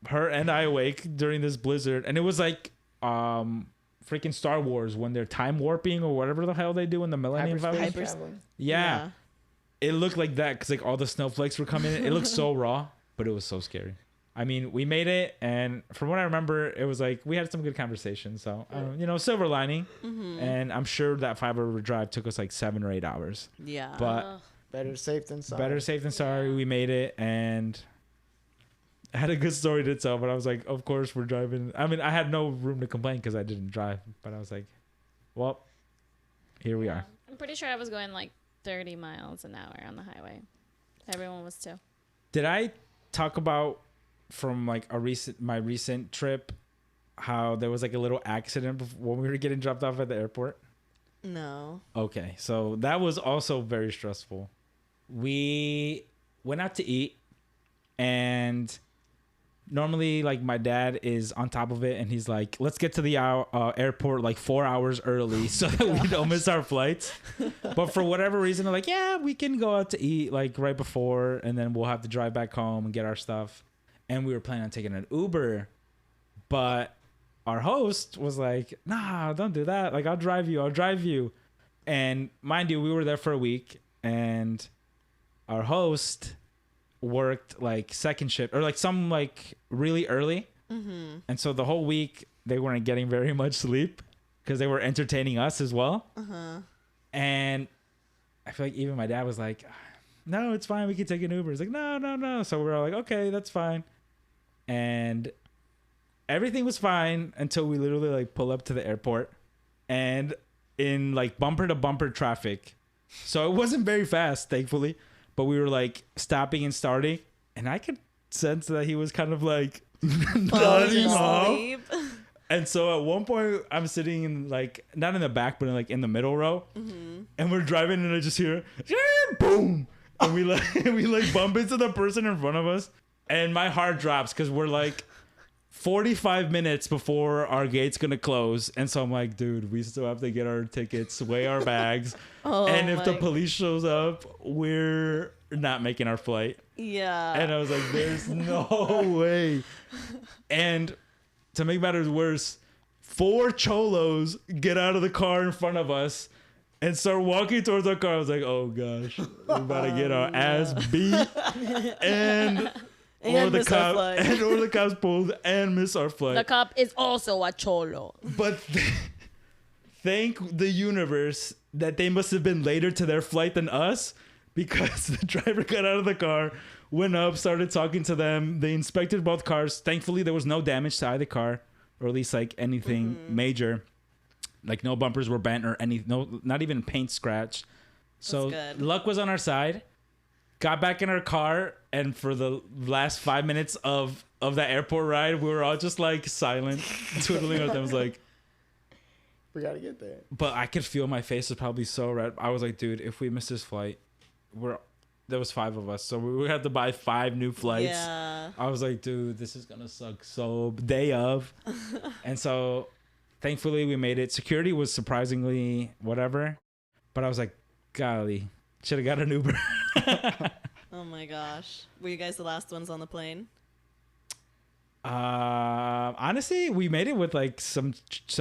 her and I awake during this blizzard. And it was like freaking Star Wars when they're time warping or whatever the hell they do in the Millennium Falcon. Hyperspace traveling. Yeah. It looked like that because like all the snowflakes were coming in. It looked so raw, but it was so scary. I mean, we made it, and from what I remember, it was like we had some good conversations. So, silver lining. Mm-hmm. And I'm sure that 5-hour drive took us like 7 or 8 hours. Yeah. But Ugh. Better safe than sorry. better safe than sorry. We made it, and I had a good story to tell. But I was like, of course we're driving. I mean, I had no room to complain because I didn't drive. But I was like, well, here we are. I'm pretty sure I was going like 30 miles an hour on the highway. Everyone was too. Did I talk about from like my recent trip how there was like a little accident when we were getting dropped off at the airport? No. Okay, so that was also very stressful. We went out to eat, and normally like my dad is on top of it and he's like, let's get to the airport like 4 hours early so that we don't miss our flights. But for whatever reason, they're like, yeah, we can go out to eat like right before and then we'll have to drive back home and get our stuff. And we were planning on taking an Uber, but our host was like, nah, don't do that. Like, I'll drive you. And mind you, we were there for a week and our host worked like second shift or like some like really early. Mm-hmm. And so the whole week they weren't getting very much sleep because they were entertaining us as well. Uh-huh. And I feel like even my dad was like, no, it's fine. We can take an Uber. He's like, no. So we were all like, okay, that's fine. And everything was fine until we literally like pull up to the airport and in like bumper to bumper traffic. So it wasn't very fast, thankfully, but we were like stopping and starting and I could sense that he was kind of like nodding off. And so at one point I'm sitting in like, not in the back, but in like in the middle row. Mm-hmm. And we're driving and I just hear boom. And we like bump into the person in front of us and my heart drops because we're like 45 minutes before our gate's gonna close, and so I'm like, dude, we still have to get our tickets, weigh our bags, and if the police shows up, we're not making our flight. Yeah. And I was like, there's no way. And to make matters worse, 4 cholos get out of the car in front of us and start walking towards our car. I was like, oh gosh, we're about to get our ass beat or the cops pulled and miss our flight. The cop is also a cholo. But thank the universe that they must have been later to their flight than us, because the driver got out of the car, went up, started talking to them. They inspected both cars. Thankfully, there was no damage to either car, or at least like anything major. Like no bumpers were bent or not even paint scratched. So luck was on our side. Got back in our car, and for the last 5 minutes of that airport ride, we were all just like silent, twiddling our thumbs, like, we gotta get there. But I could feel my face was probably so red. I was like, dude, if we miss this flight, there was 5 of us, so we would have to buy 5 new flights. Yeah. I was like, dude, this is gonna suck so day of. And so thankfully we made it. Security was surprisingly whatever, but I was like, golly, should have got an Uber. Oh my gosh. Were you guys the last ones on the plane? Honestly, we made it with like some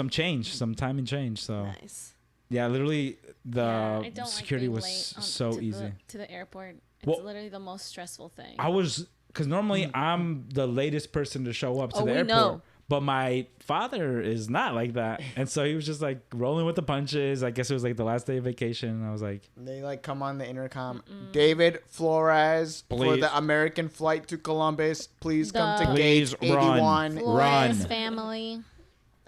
change, some time and change. So nice. Yeah, literally the security was so easy. To the airport. It's literally the most stressful thing. Because normally I'm the latest person to show up to the airport. Know. But my father is not like that. And so he was just like rolling with the punches. I guess it was like the last day of vacation. And I was like... They like come on the intercom. David Flores, for the American flight to Columbus, please come to gate 81. Flores family.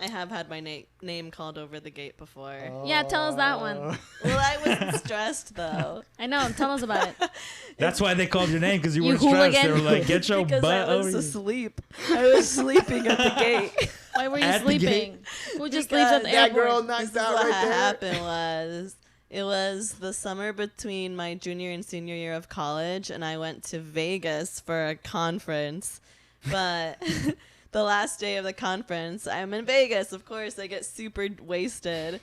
I have had my name called over the gate before. Yeah, tell us that one. Well, I wasn't stressed, though. I know. Tell us about it. That's why they called your name, because you weren't stressed. They were like, get your butt over here. I was asleep. I was sleeping at the gate. Why were you sleeping? Who just sleeps at the airport? That girl knocked out right there. What happened it was the summer between my junior and senior year of college, and I went to Vegas for a conference. But... the last day of the conference, I'm in Vegas. Of course, I get super wasted.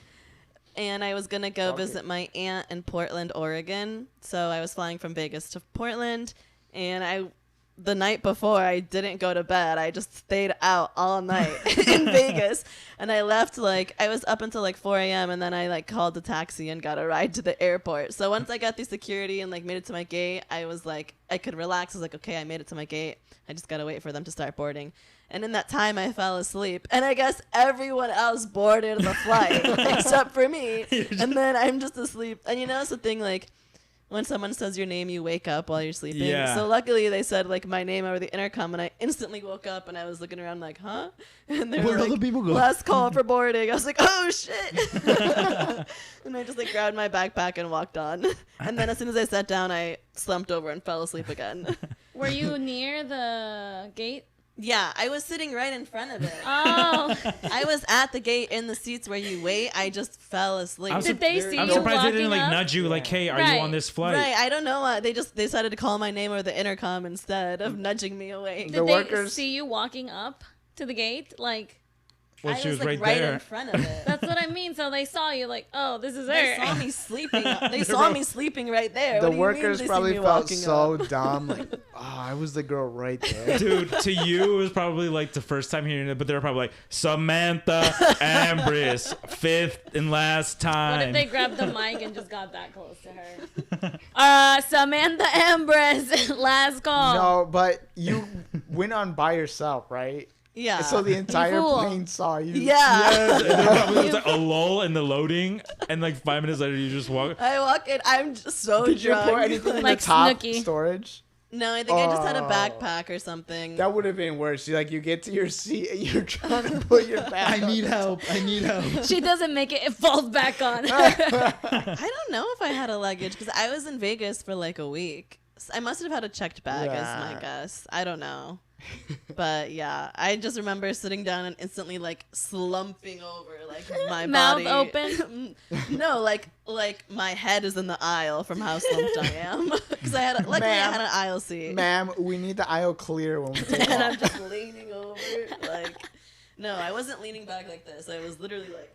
And I was going to go visit my aunt in Portland, Oregon. So I was flying from Vegas to Portland. And the night before, I didn't go to bed. I just stayed out all night in Vegas. And I left, I was up until 4 a.m. And then I called the taxi and got a ride to the airport. So once I got through security and made it to my gate, I was I could relax. I was okay, I made it to my gate. I just got to wait for them to start boarding. And in that time, I fell asleep. And I guess everyone else boarded the flight except for me. And then I'm just asleep. And it's the thing, when someone says your name, you wake up while you're sleeping. Yeah. So luckily, they said, my name over the intercom. And I instantly woke up, and I was looking around huh? And they were all the people go? Last call for boarding. I was like, oh, shit. And I just, grabbed my backpack and walked on. And then as soon as I sat down, I slumped over and fell asleep again. Were you near the gate? Yeah, I was sitting right in front of it. Oh. I was at the gate in the seats where you wait. I just fell asleep. Did they see I'm you surprised they didn't walking up? nudge you like, hey, are you Right. on this flight? Right, I don't know why. They decided to call my name over the intercom instead of nudging me away. The Did they workers- see you walking up to the gate? Like, Well, I she was like right there. in front of it. that's what I mean. So they saw you like, oh, this is They her. saw me sleeping. They saw me sleeping right there. The What do you mean workers they see probably me felt walking so up? dumb. Like, oh, I was the girl right there. Dude, to you, it was probably like the first time hearing it, but they were probably like, Samantha Ambrose, fifth and last time. What if they grabbed the mic and just got that close to her? Samantha Ambrose, last call. No, but you went on by yourself, right? Yeah. So the entire fool. plane saw you. Yeah. Yes, and there probably was like a lull in the loading, and like 5 minutes later, you just walk. I walk in. I'm just so Did you drunk. put anything in Like the top Snooki. storage? No, I think I just had a Oh. backpack or something. That would have been worse. You get to your seat and you're trying to put your bag. I need help. I need help. She doesn't make it. It falls back on. I don't know if I had a luggage because I was in Vegas for like a week. I must have had a checked bag, is Yeah. my guess. I don't know. But yeah, I just remember sitting down and instantly like slumping over, like my Mouth body open? No, like my head is in the aisle from how slumped I am. Because I had luckily I had an aisle seat, Ma'am, we need the aisle clear when we take and off. I'm just leaning over. Like, no, I wasn't leaning back like this. I was literally like.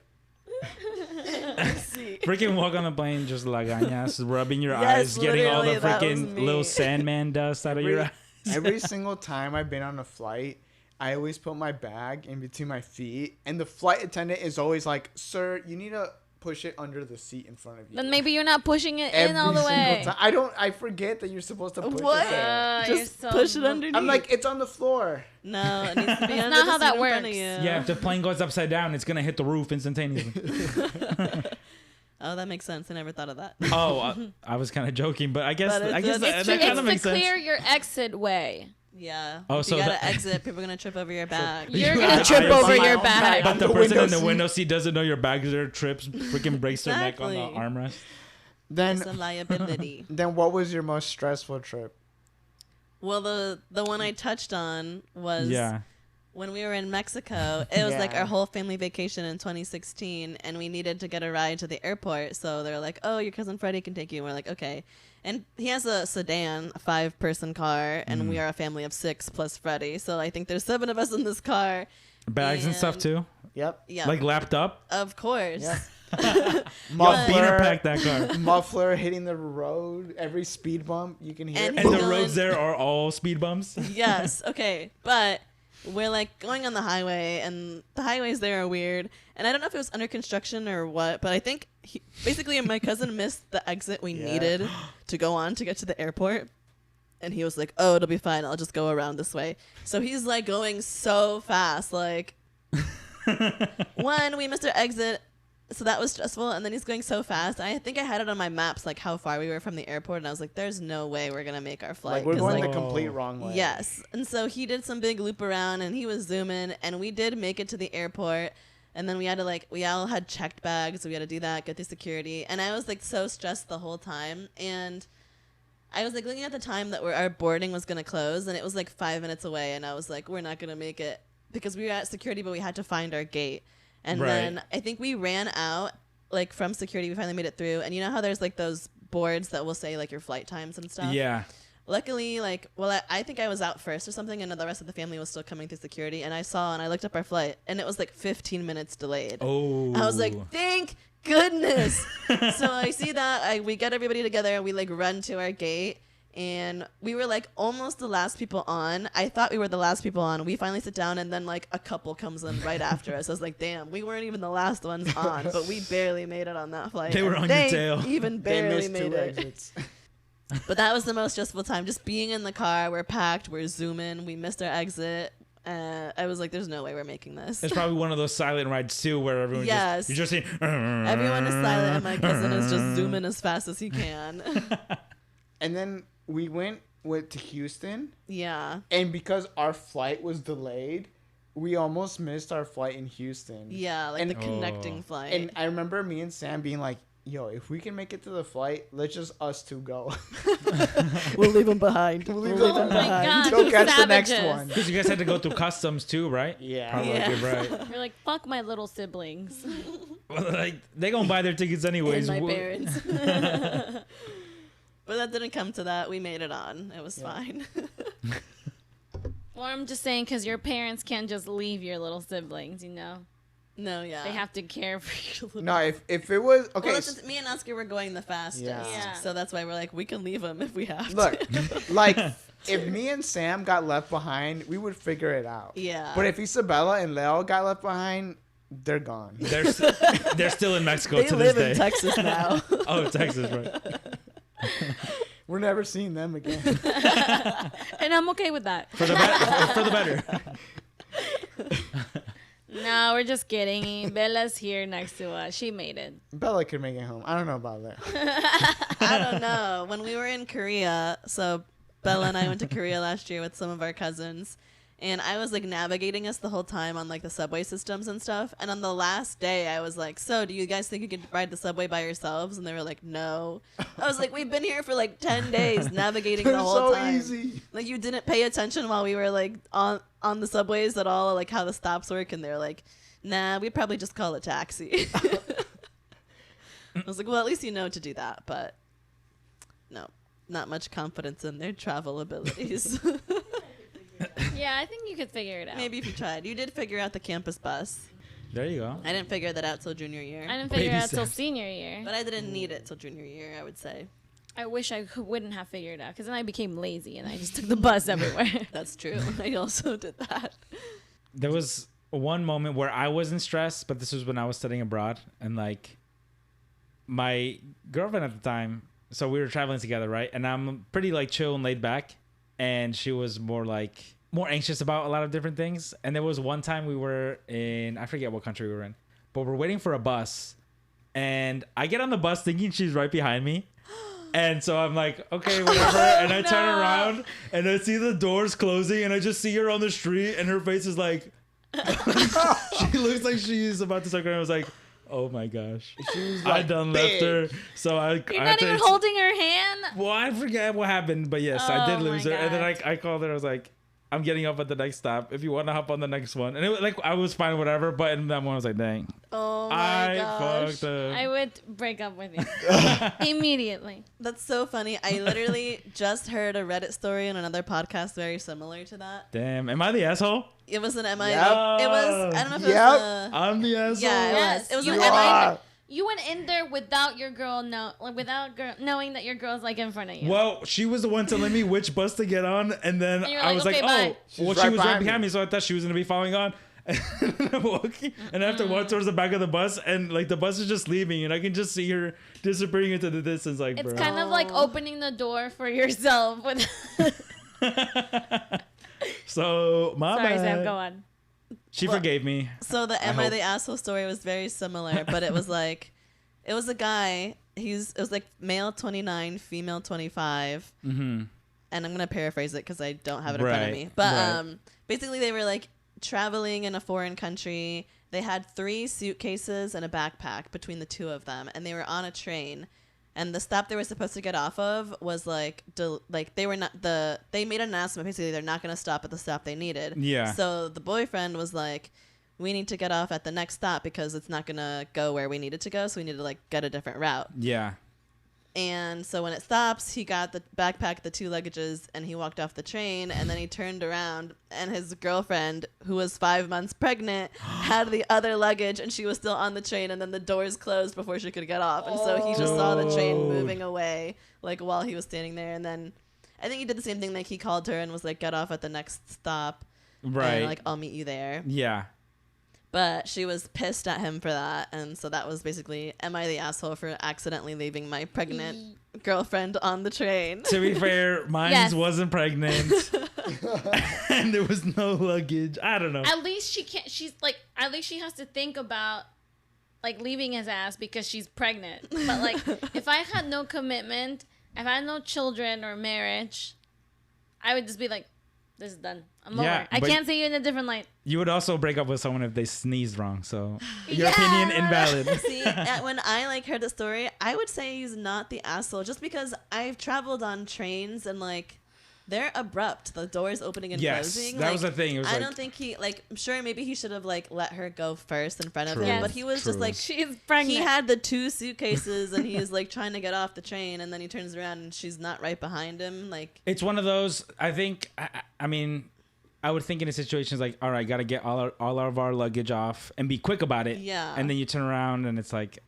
See. Freaking walk on the plane, just lagañas, rubbing your Yes, eyes, getting all the literally, that was freaking me. little Sandman dust out of your eyes. Every single time I've been on a flight, I always put my bag in between my feet, and the flight attendant is always like, "Sir, you need to push it under the seat in front of you." Then maybe you're not pushing it Every in all the single way. time. I forget that you're supposed to push What? it there. You're Just so push it bu- underneath. I'm like, it's on the floor. No, it needs to be under not the how seat that in front of works. you. Yeah, if the plane goes upside down, it's gonna hit the roof instantaneously. Oh, that makes sense. I never thought of that. Oh, I was kind of joking, but I guess But I guess it's that kind of It's makes to sense. clear your exit way. Yeah. Oh, If so you gotta the- exit, people are gonna trip over your bag. You're You gonna have trip IOC. over your But bag. But the The person window in the seat. window seat doesn't know your bag's there, trips, freaking breaks their neck on the Exactly. armrest. Then, It's a liability. then what was your most stressful trip? Well, the one I touched on was Yeah. when we were in Mexico. It was like Yeah. our whole family vacation in 2016, and we needed to get a ride to the airport. So they're like, "Oh, your cousin Freddie can take you." And we're like, "Okay." And he has a sedan, a 5-person car, and we are a family of 6 plus Freddie. So I think there's 7 of us in this car. Bags and stuff And- too, Yep. Yeah, like lapped up. of course. Yeah. Beaner Muffler, packed that car. muffler hitting the road. Every speed bump you can hear. And And the Going- roads there are all speed bumps. Yes. Okay. But we're like going on the highway, and the highways there are weird. And I don't know if it was under construction or what, but I think basically my cousin missed the exit we Yeah. needed to go on to get to the airport. And he was like, "Oh, it'll be fine. I'll just go around this way." So he's like going so fast, like one, we missed our exit. So that was stressful, and then he's going so fast. I think I had it on my maps, like how far we were from the airport, and I was like, "There's no way we're gonna make our flight." like we're 'cause, going like, the complete wrong way. yes. And so he did some big loop around, and he was zooming, and we did make it to the airport. And then we had to we all had checked bags, so we had to do that, get through security. And I was like so stressed the whole time. And I was like looking at the time that our boarding was gonna close, and it was like 5 minutes away. And I was like, we're not gonna make it because we were at security, but we had to find our gate. And Right. then I think we ran out from security. We finally made it through. And you know how there's like those boards that will say like your flight times and stuff. Yeah. Luckily, I think I was out first or something, and the rest of the family was still coming through security. And I looked up our flight, and it was like 15 minutes delayed. Oh. I was like, thank goodness. So I see that we get everybody together, and we like run to our gate, and we were like almost the last people on. I thought we were the last people on. We finally sit down, and then like a couple comes in right after us. I was like, damn, we weren't even the last ones on, but we barely made it on that flight. They were And on your they tail. Even They barely missed made 2 it. exits. But that was the most stressful time. Just being in the car, we're packed, we're zooming, we missed our exit. I was like, "There's no way we're making this." It's probably one of those silent rides too, where everyone Yes. you're just saying. Everyone is silent, and my cousin is just zooming as fast as he can. And then we went to Houston, Yeah, and because our flight was delayed, we almost missed our flight in Houston. yeah, like And- the connecting Oh. flight. And I remember me and Sam being like, yo, if we can make it to the flight, let's just us two go. We'll leave him behind. We'll leave Oh my God, Go you catch the next savages. one. Because you guys had to go through customs too, right? Yeah. Probably, Yeah. you're right. You're like, fuck my little siblings Well, like they gonna buy their tickets anyways. And my Wh- parents. But that didn't come to that. We made it on. It was fine. Well, I'm just saying because your parents can't just leave your little siblings, No, yeah. They have to care for your little. No, if it was okay. Well, it's just, me and Oscar were going the fastest. Yeah. So that's why we're like, we can leave him if we have Look, to. like if me and Sam got left behind, we would figure it out. Yeah. But if Isabella and Leo got left behind, they're gone. they're still in Mexico They to live this in day. Texas now. Oh, Texas, right? We're never seeing them again. And I'm okay with that. For the better. No, we're just kidding. Bella's here next to us. She made it. Bella could make it home. I don't know about that. I don't know. When we were in Korea, so Bella and I went to Korea last year with some of our cousins, and I was like navigating us the whole time on like the subway systems and stuff. And on the last day, I was like, "So, do you guys think you could ride the subway by yourselves?" And they were like, "No." I was like, "We've been here for like 10 days navigating the They're whole so time. easy. Like you didn't pay attention while we were like on the subways at all, like how the stops work." And they're like, "Nah, we'd probably just call a taxi." I was like, "Well, at least you know to do that." But no, not much confidence in their travel abilities. Yeah, I think you could figure it out. Maybe if you tried. You did figure out the campus bus. There you go. I didn't figure that out till junior year. I didn't figure Baby it out till steps. senior year. But I didn't need it till junior year, I would say. I wish I wouldn't have figured it out because then I became lazy and I just took the bus everywhere. That's true. I also did that. There was one moment where I wasn't stressed, but this was when I was studying abroad, and like my girlfriend at the time, so we were traveling together, right? And I'm pretty like chill and laid back, and she was more anxious about a lot of different things. And there was one time we were in, I forget what country we were in, but we're waiting for a bus, and I get on the bus thinking she's right behind me. And so I'm like, okay, whatever. And I turn around and I see the doors closing, and I just see her on the street, and her face is like, she looks like she's about to start crying. I was like, oh my gosh. She was I like, done big. left her. So I You're I not had even to- holding her hand. Well, I forget what happened, but yes, I did Oh lose my her. And then God. I called her. I was like, I'm getting up at the next stop. If you want to hop on the next one. And it was like, I was fine, whatever. But in that one, I was like, dang. Oh my I gosh. fucked up. I would break up with you immediately. That's so funny. I literally just heard a Reddit story on another podcast very similar to that. Damn. Am I the asshole? It was an MI. Yep. It was, I don't know if it Yep. was a, I'm the asshole. yeah, it Yes, was. It was you an You are. You went in there without your girl knowing that your girl's like in front of you. Well, she was the one telling me which bus to get on, and then And you're I like, was okay, like, bye. oh, well, She's she right was right behind behind me. me, so I thought she was gonna be following on. And I'm walking, and I have to walk towards the back of the bus, and like the bus is just leaving, and I can just see her disappearing into the distance. Like, It's bro. kind of like opening the door for yourself. With So my Sorry, bad. Sam, go on. She Well, forgave me. So the Am I hope. the Asshole story was very similar, but it was like, it was a guy. It was like male 29, female 25. Mm-hmm. And I'm going to paraphrase it because I don't have it in front of Right, me. But right. basically they were like traveling in a foreign country. They had 3 suitcases and a backpack between the two of them. And they were on a train. And the stop they were supposed to get off of was like, they were not they made an announcement. Basically, they're not going to stop at the stop they needed. Yeah. So the boyfriend was like, we need to get off at the next stop because it's not going to go where we need it to go. So we need to like get a different route. Yeah. And so when it stops, he got the backpack, the 2 luggages, and he walked off the train. And then he turned around, and his girlfriend, who was 5 months pregnant, had the other luggage, and she was still on the train. And then the doors closed before she could get off. And so he just saw the train Dude. moving away, like while he was standing there. And then I think he did the same thing. Like he called her and was like, "Get off at the next stop, Right. And like I'll meet you there." Yeah. But she was pissed at him for that. And so that was basically, am I the asshole for accidentally leaving my pregnant girlfriend on the train? To be fair, mine Yes. wasn't pregnant, and there was no luggage. I don't know. At least she can't. She's like, at least she has to think about like leaving his ass because she's pregnant. But like, if I had no commitment, if I had no children or marriage, I would just be like, This is done. I'm Yeah, over. I but- can't see you in a different light. You would also break up with someone if they sneezed wrong. So your Yeah. opinion invalid. See, when I like heard the story, I would say he's not the asshole, just because I've traveled on trains and like they're abrupt. The doors opening and Yes, closing. that like, was the thing. It was I like, don't think he like. I'm sure maybe he should have like let her go first in front of True. him, Yes. but he was True. just like She's pregnant. he had the 2 suitcases and he is like trying to get off the train, and then he turns around and she's not right behind him. Like it's one of those. I think. I mean, I would think in a situation like, all right, got to get all of our luggage off and be quick about it. Yeah. And then you turn around and it's like,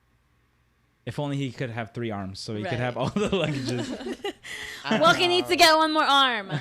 if only he could have 3 arms, so he could Right. have all the luggages. Wilkie needs to get one more arm.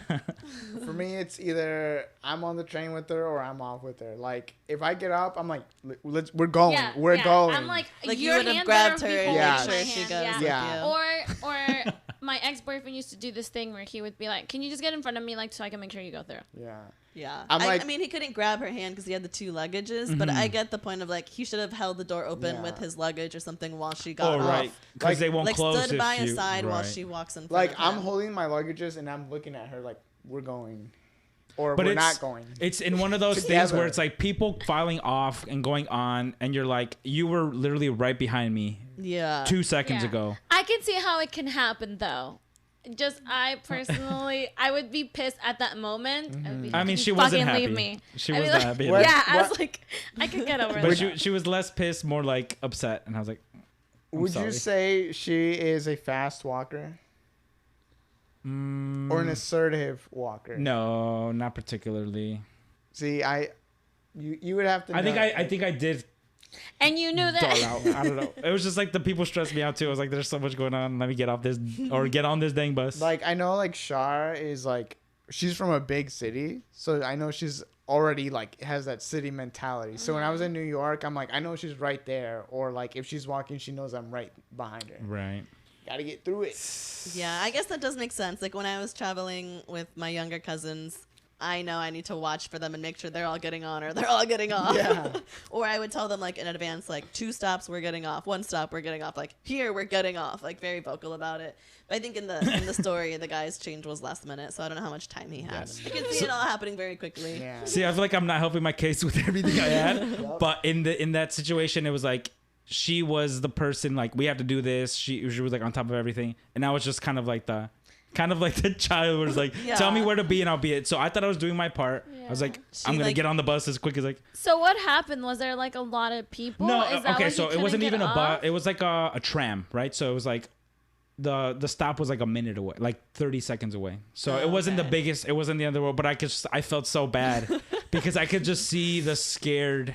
For me, it's either I'm on the train with her or I'm off with her. Like, if I get up, I'm like, we're going. Yeah, we're yeah. going. I'm like you your would have hand grabbed better her be and Yeah. holding make my sure she hand, goes Yeah. with you. Or my ex-boyfriend used to do this thing where he would be like, "Can you just get in front of me, like, so I can make sure you go through?" yeah. Yeah. I'm like- I mean, he couldn't grab her hand because he had the 2 luggages, but I get the point of like he should have held the door open Yeah. with his luggage or something while she got Oh, off. right. Because Like- they won't Like close stood if by you, his side while right. she walks in front Like, of I'm him. holding my luggages and I'm looking at her like, we're going. Or But we're it's- not going. It's in one of those things Together. where it's like people filing off and going on, and you're like, you were literally right behind me Yeah. 2 seconds Yeah. ago. I can see how it can happen though. Just I personally, I would be pissed at that moment. I'd be like, I mean, "You she wasn't fucking happy. leave me." She I'd be was like- not happy. What? Yeah, I was What? like, I could get over But that. she was less pissed, more like upset, and I was like, I'm Would sorry. you say she is a fast walker or an assertive walker? No, not particularly. See, you would have to. I think know. I think I did And you knew dull that. out. I don't know. It was just like the people stressed me out too. I was like, there's so much going on. Let me get off this or get on this dang bus. Like, I know, like, Shar is like, she's from a big city, so I know she's already like has that city mentality. So when I was in New York, I'm like, I know she's right there, or like if she's walking, she knows I'm right behind her. right. Gotta get through it. Yeah, I guess that does make sense. Like when I was traveling with my younger cousins, I know I need to watch for them and make sure they're all getting on or they're all getting off. Yeah. Or I would tell them like in advance, like 2 stops we're getting off, 1 stop we're getting off, like here we're getting off, like very vocal about it. But I think in the story, the guy's change was last minute, so I don't know how much time he had. Yes. You can see it all happening very quickly. Yeah. See, I feel like I'm not helping my case with everything I had. But in that situation, it was like she was the person like we have to do this. She was like on top of everything, and I was just kind of like the child was like, Yeah. tell me where to be and I'll be it. So I thought I was doing my part. I was like, She, I'm gonna like- get on the bus as quick as like. So what happened? Was there like a lot of people? No, Is that okay, why so he it wasn't couldn't even a get bus. off? It was like a tram, right? So it was like the stop was like a minute away, like 30 seconds away. So it wasn't the Okay. biggest. It wasn't the end of the world, but I felt so bad because I could just see the scared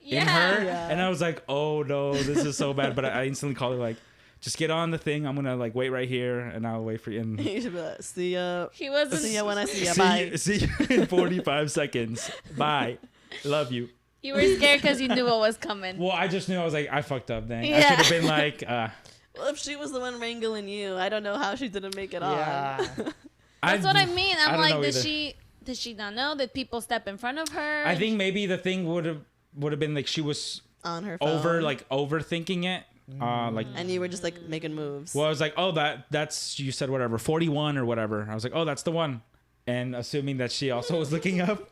in her, Yeah. and I was like, oh no, this is so bad. But I instantly called her like, just get on the thing. I'm gonna like wait right here, and I'll wait for you. And You should be like, see ya. He wasn't. See ya when I see ya. see, Bye. see you in 45 seconds. Bye. Love you. You were scared because you knew what was coming. Well, I just knew I was like, I fucked up. Dang, I Yeah. should have been like, Well, if she was the one wrangling you, I don't know how she didn't make it Yeah. on. That's what I mean. I I'm don't like, know did either. she not know? Did people step in front of her? I think maybe the thing would have been like she was On her phone. overthinking it. Like, And you were just like making moves. well, I was like, oh, that's you said whatever 41 or whatever. I was like, oh, that's the one, and assuming that she also was looking up.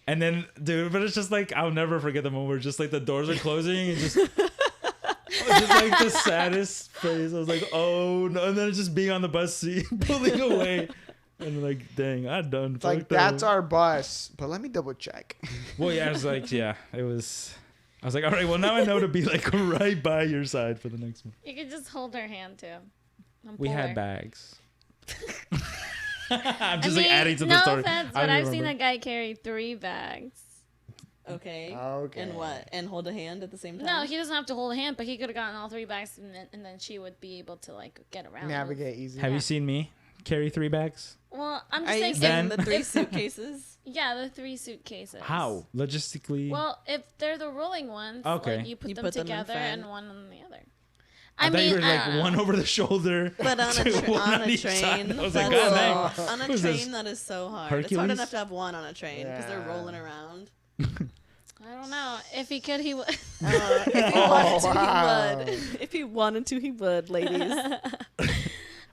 And then, dude, but it's just like I'll never forget the moment where just like the doors are closing and just like the saddest face. I was like, oh no, and then just being on the bus seat, pulling away, and like, dang, I'm done. It's like, that's our bus, but let me double check. Well, yeah, I was like, yeah, it was. I was like, all right, well now I know to be like right by your side for the next one. you could just hold her hand too. And We pull had her. bags. I'm just I like mean, adding to no the story. offense, I but don't I've seen remember. a guy carry 3 bags. Okay. Okay. And what? And hold a hand at the same time? No, he doesn't have to hold a hand, but he could have gotten all 3 bags, and then she would be able to like get around. Navigate easy. Have you seen me carry 3 bags? Well, I'm Are just you saying. saying Then- the 3 suitcases? Yeah, the 3 suitcases. How logistically? Well, if they're the rolling ones, Okay. like you put You them put them in together front. and one on the other. I thought you were I like don't know. one over the shoulder. But on a, one on a each side. train, I was like, that's- God dang. on a Who's train this? that is so hard. It's Hercules? hard enough to have one on a train because they're Yeah. rolling around. I don't know. If he could, he would. If he Oh, wanted to, wow. he would. If he wanted to, he would, ladies.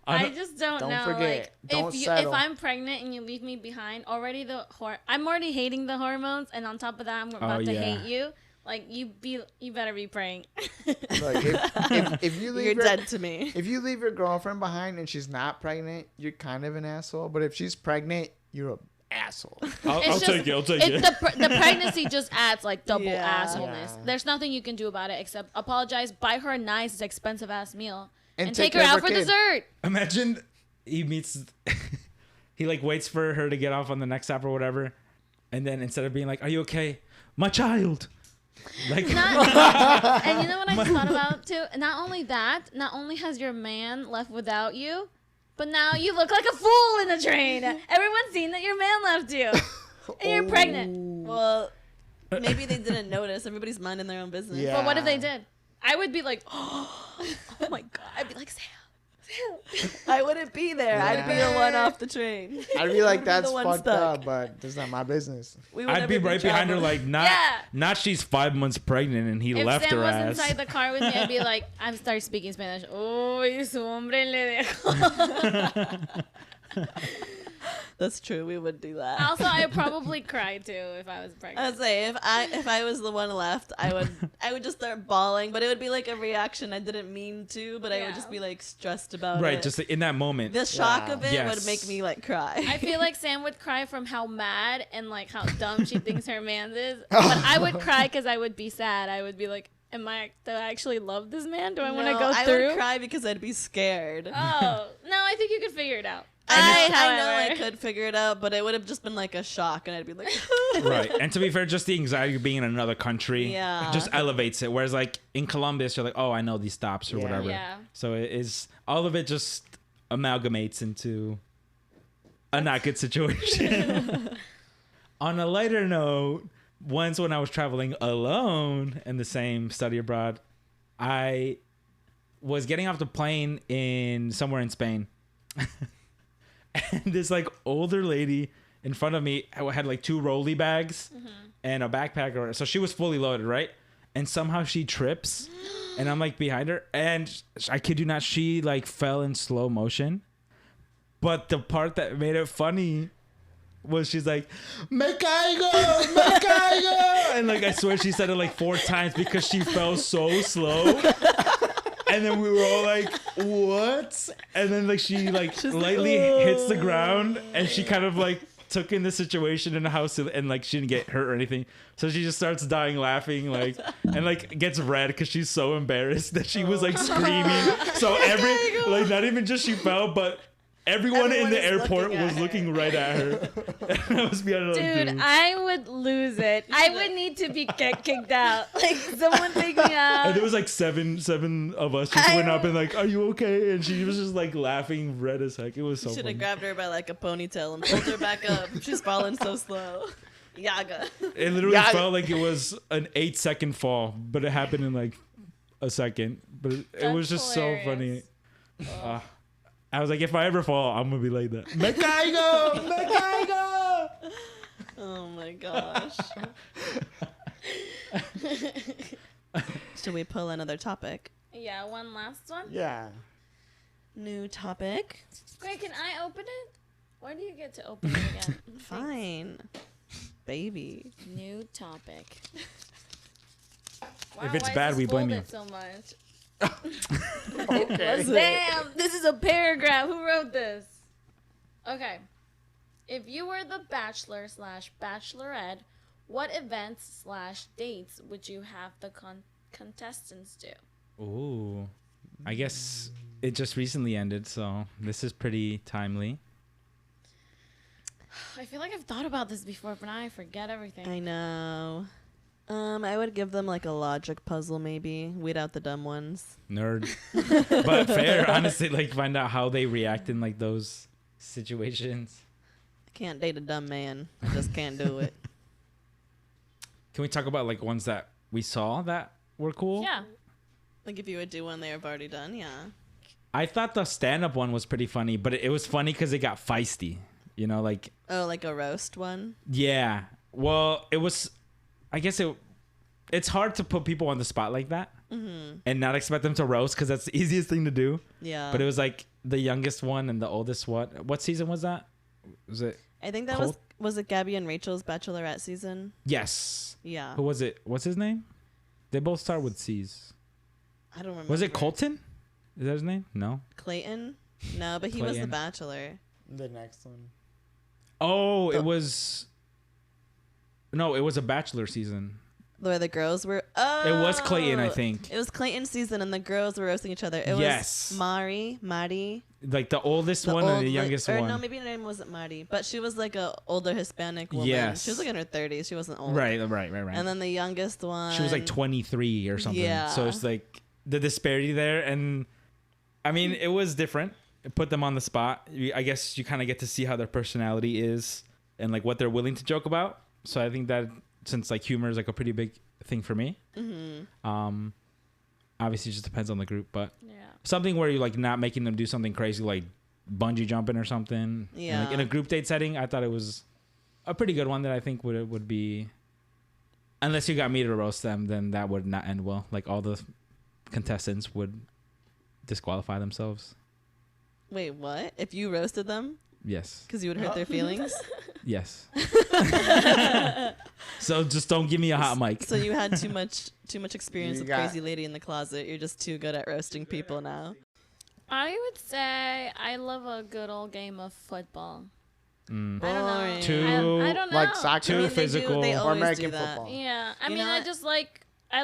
I just don't know. Forget. Like, Don't if settle. I'm pregnant and you leave me behind, already I'm already hating the hormones, and on top of that, I'm about to hate you. Like, you better be praying. Like, if you leave You're dead to me. If you leave your girlfriend behind and she's not pregnant, you're kind of an asshole. But if she's pregnant, you're an asshole. I'll take it. I'll take it. The pregnancy just adds like double assholeness. Yeah. There's nothing you can do about it except apologize, buy her a nice, expensive ass meal, and take take her care of out her for kid. dessert. Imagine he meets, he like waits for her to get off on the next stop or whatever, and then instead of being like, "Are you okay, my child?" Like, And you know what I just thought about too? Not only has your man left without you, but now you look like a fool in the train. Everyone's seen that your man left you, and you're pregnant. Well, maybe they didn't notice. Everybody's minding their own business. Yeah. But what if they did? I would be like, oh my god. I'd be like, Sam. I wouldn't be there. I'd be the one off the train. I'd be like, I'd be that's the one fucked stuck. up, but that's not my business. We would I'd never be right behind her, traveling. like Yeah. not she's 5 months pregnant and he If left Sam her was ass. inside the car with me, I'd be like, I'm start speaking Spanish. Oh, y su hombre le dejó. That's true. We would do that. Also, I'd probably cry too if I was I pregnant. would say if I was the one left, I would just start bawling, but it would be like a reaction I didn't mean to, but I would just be like stressed about it. Right, just in that moment. the shock Yeah. of it Yes. would make me like cry. I feel like Sam would cry from how mad and like how dumb she thinks her man is. But I would cry because I would be sad. I would be like, do I actually love this man? Do I want to No, go I through? would cry because I'd be scared. Oh, no, I think you could figure it out. I know however- I could figure it out, but it would have just been like a shock, and I'd be like, Right. And to be fair, just the anxiety of being in another country Yeah. just elevates it. Whereas like in Columbus, you're like, oh, I know these stops or Yeah. whatever. Yeah. So it is, all of it just amalgamates into a not good situation. On a lighter note, once when I was traveling alone in the same study abroad, I was getting off the plane in somewhere in Spain. And this like older lady in front of me had like 2 rolly bags and a backpack, or so she was fully loaded, right? And somehow she trips, and I'm like behind her, and I kid you not, she like fell in slow motion. But the part that made it funny was she's like, "Me caigo, me caigo," and like I swear she said it like 4 times because she fell so slow. And then we were all like, "What?" And then like she like lightly hits the ground, and she kind of like took in the situation in the house, and like she didn't get hurt or anything. So she just starts dying laughing, like, and like gets red because she's so embarrassed that she was like screaming. So like not even just she fell, but everyone in the is airport looking at was her. looking right at her. And I was behind her like, Dude, I would lose it. I would need to be kicked out. Like, someone take me out. And there was like seven of us just went up and like, "Are you okay?" And she was just like laughing red as heck. It was so should funny. have grabbed her by like a ponytail and pulled her back up. She's falling so slow. Yaga. It literally Yeah. felt like it was an 8-second fall, but it happened in like a second. But it was That's just so funny. hilarious. I was like, if I ever fall, I'm gonna be like that. Me caigo! Me caigo! Oh my gosh. Should we pull another topic? Yeah, one last one. Yeah. New topic. Wait, can I open it? Or do you get to open it again? Fine. Baby. New topic. If it's why is bad, this we blame you. folded so much? Okay. Damn, this is a paragraph. Who wrote this? Okay. If you were the bachelor / bachelorette, what events / dates would you have the contestants do? Ooh. I guess it just recently ended, so this is pretty timely. I feel like I've thought about this before, but now I forget everything. I know. I would give them like a logic puzzle, maybe. Weed out the dumb ones. Nerd. But fair, honestly, like find out how they react in like those situations. I can't date a dumb man. I just can't do it. Can we talk about like ones that we saw that were cool? Yeah. Like if you would do one they've already done, yeah. I thought the stand-up one was pretty funny, but it was funny because it got feisty. You know, like, Oh, like a roast one? yeah. Well, it was, I guess it's hard to put people on the spot like that and not expect them to roast because that's the easiest thing to do. Yeah. But it was like the youngest one and the oldest one. What season was that? Was it? I think that Colt? was it Gabby and Rachel's Bachelorette season? Yes. Yeah. Who was it? What's his name? They both start with C's. I don't remember. Was it Colton? Is that his name? No. Clayton? No, but he was the Clayton. Bachelor. The next one. Oh, The- it was. No, it was a Bachelor season. Where the girls were. Oh, It was Clayton, I think. It was Clayton's season, and the girls were roasting each other. It Yes. was Mari, Like the oldest one and the youngest or one. no, maybe her name wasn't Mari, but she was like a older Hispanic woman. Yes. She was like in her 30s. She wasn't old. Right. And then the youngest one. She was like 23 or something. Yeah. So it's like the disparity there. And I mean, it was different. It put them on the spot. I guess you kind of get to see how their personality is and like what they're willing to joke about. So I think that since like humor is like a pretty big thing for me. Mm-hmm. Obviously it just depends on the group, but Yeah. something where you're like not making them do something crazy like bungee jumping or something. And, Yeah. like in a group date setting, I thought it was a pretty good one that I think would be. Unless you got me to roast them, then that would not end well. Like all the contestants would disqualify themselves. Wait, what? If you roasted them Yes. because you would hurt their feelings? Yes. So just don't give me a hot mic. So you had too much experience You with got- Crazy Lady in the Closet. You're just too good at roasting people now. I would say I love a good old game of football. Mm. I don't know. Boring. Too- I don't know. Like soccer. Too They physical. They Or always American do that. football. Yeah, I You mean, know I what? just like I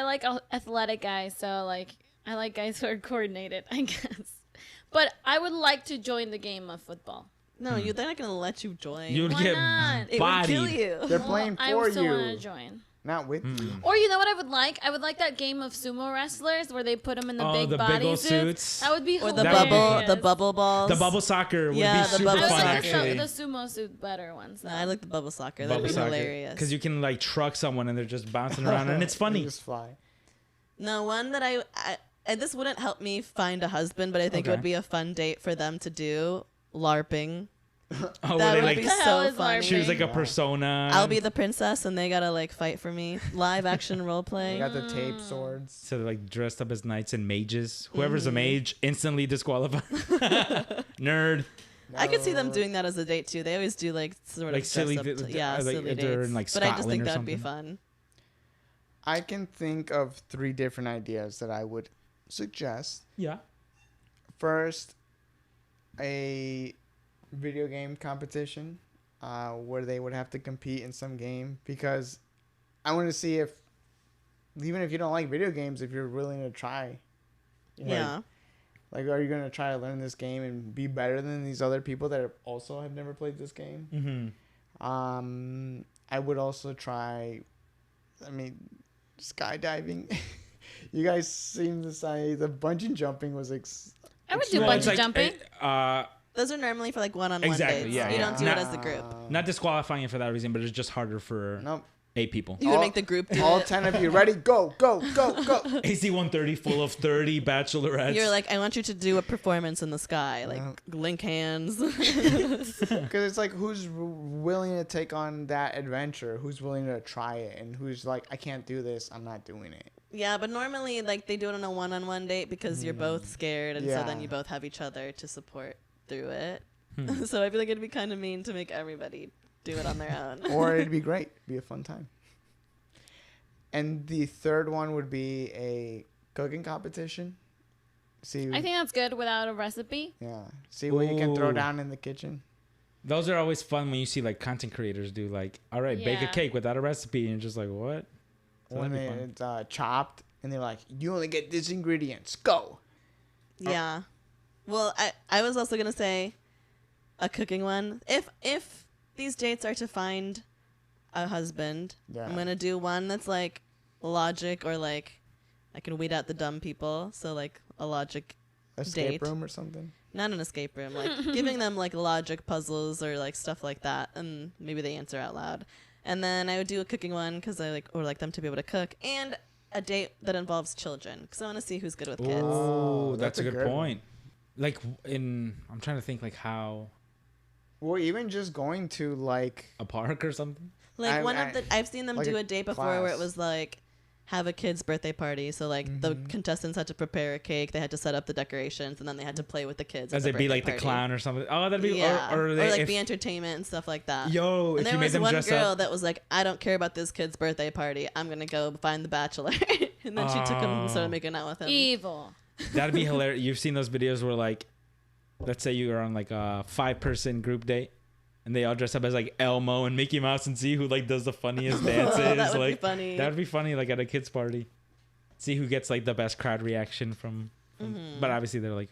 like athletic guys, so like I like guys who are coordinated, I guess. But I would like to join the game of football. No, they're not gonna let you join. You would Why get not? It would kill bodied. you. They're playing I for still want to you, join. not with you. Or you know what I would like? I would like that game of sumo wrestlers where they put them in the Oh, big the body big old suits. suits. That would be Or the That would be hilarious. bubble balls. The bubble soccer would Yeah, be the super bubble I fun, would soccer. like actually. the sumo suit better ones. Nah, I like the bubble soccer. That'd be hilarious. Because you can like truck someone and they're just bouncing around and it's They funny. just fly. No, one that I and this wouldn't help me find a husband, but I think it Okay. would be a fun date for them to do. LARPing. Oh, That where they would like be What the hell so is funny. LARPing? choose like a Yeah. persona. I'll be the princess, and they gotta like fight for me. Live action role They play. got the tape swords. So they're like dressed up as knights and mages. Whoever's Mm-hmm. a mage instantly disqualified. Nerd. I could see them No. doing that as a date too. They always do like sort Like of silly dress up like silly if they're dates. in, like, but I just Scotland think or that'd be something. fun. I can think of 3 different ideas that I would suggest. Yeah. First, a video game competition where they would have to compete in some game, because I want to see if, even if you don't like video games, if you're willing to try. Yeah. Like, are you going to try to learn this game and be better than these other people that also have never played this game? Mm-hmm. I would also try, skydiving. You guys seem to say the bungee jumping was I would do Well, it's bungee like, jumping. Those are normally for like one-on-one Exactly, dates. yeah, You yeah. don't do Not- it as a group. Not disqualifying it for that reason, but it's just harder for Nope. 8 people. You would all- make the group do All it. 10 of you ready? Go, go, go, go. AC 130 full of 30 bachelorettes. You're like, I want you to do a performance in the sky, like No. link hands. Because it's like, who's willing to take on that adventure? Who's willing to try it? And who's like, I can't do this. I'm not doing it. Yeah, but normally like they do it on a one-on-one date because you're both scared, and so then Yeah. you both have each other to support through it. Hmm. So I feel like it'd be kind of mean to make everybody do it on their own. Or it'd be great. It'd be a fun time. And the third one would be a cooking competition. See, I think that's good without a recipe. yeah. See what you can throw Ooh. down in the kitchen. Those are always fun when you see like content creators do like, all right, bake a Yeah. cake without a recipe, and you're just like, what? So When that'd be fun. it's chopped, and they're like, you only get these ingredients. Go. Yeah. Well, I was also gonna say a cooking one. If these dates are to find a husband, Yeah. I'm gonna do one that's like logic, or like I can weed out the dumb people. So like a logic, Escape Date. room or something. not an escape room, like giving them like logic puzzles or like stuff like that, and maybe they answer out loud. And then I would do a cooking one because I like them to be able to cook, and a date that involves children because I want to see who's good with kids. Oh, Oh, that's a good one. point. Like I'm trying to think like how Or even just going to like a park or something. Like I- one I- of the I've seen them like do a a date before where it class. was like have a kid's birthday party. So like the contestants had to prepare a cake, they had to set up the decorations, and then they had to play with the kids. As at it'd be birthday like party. the clown or something. Oh, that'd be Yeah. or Or they, like if, the entertainment and stuff like that. yo, And if there you made was them one dress girl up. that was like, I don't care about this kid's birthday party. I'm gonna go find the bachelor. And then she took him and started making out with him. Evil. That'd be hilarious. You've seen those videos where like, let's say you are on like a 5-person group date, and they all dress up as like Elmo and Mickey Mouse, and see who like does the funniest dances. That would like be funny. that'd be funny, like at a kids party. See who gets like the best crowd reaction from but obviously they're like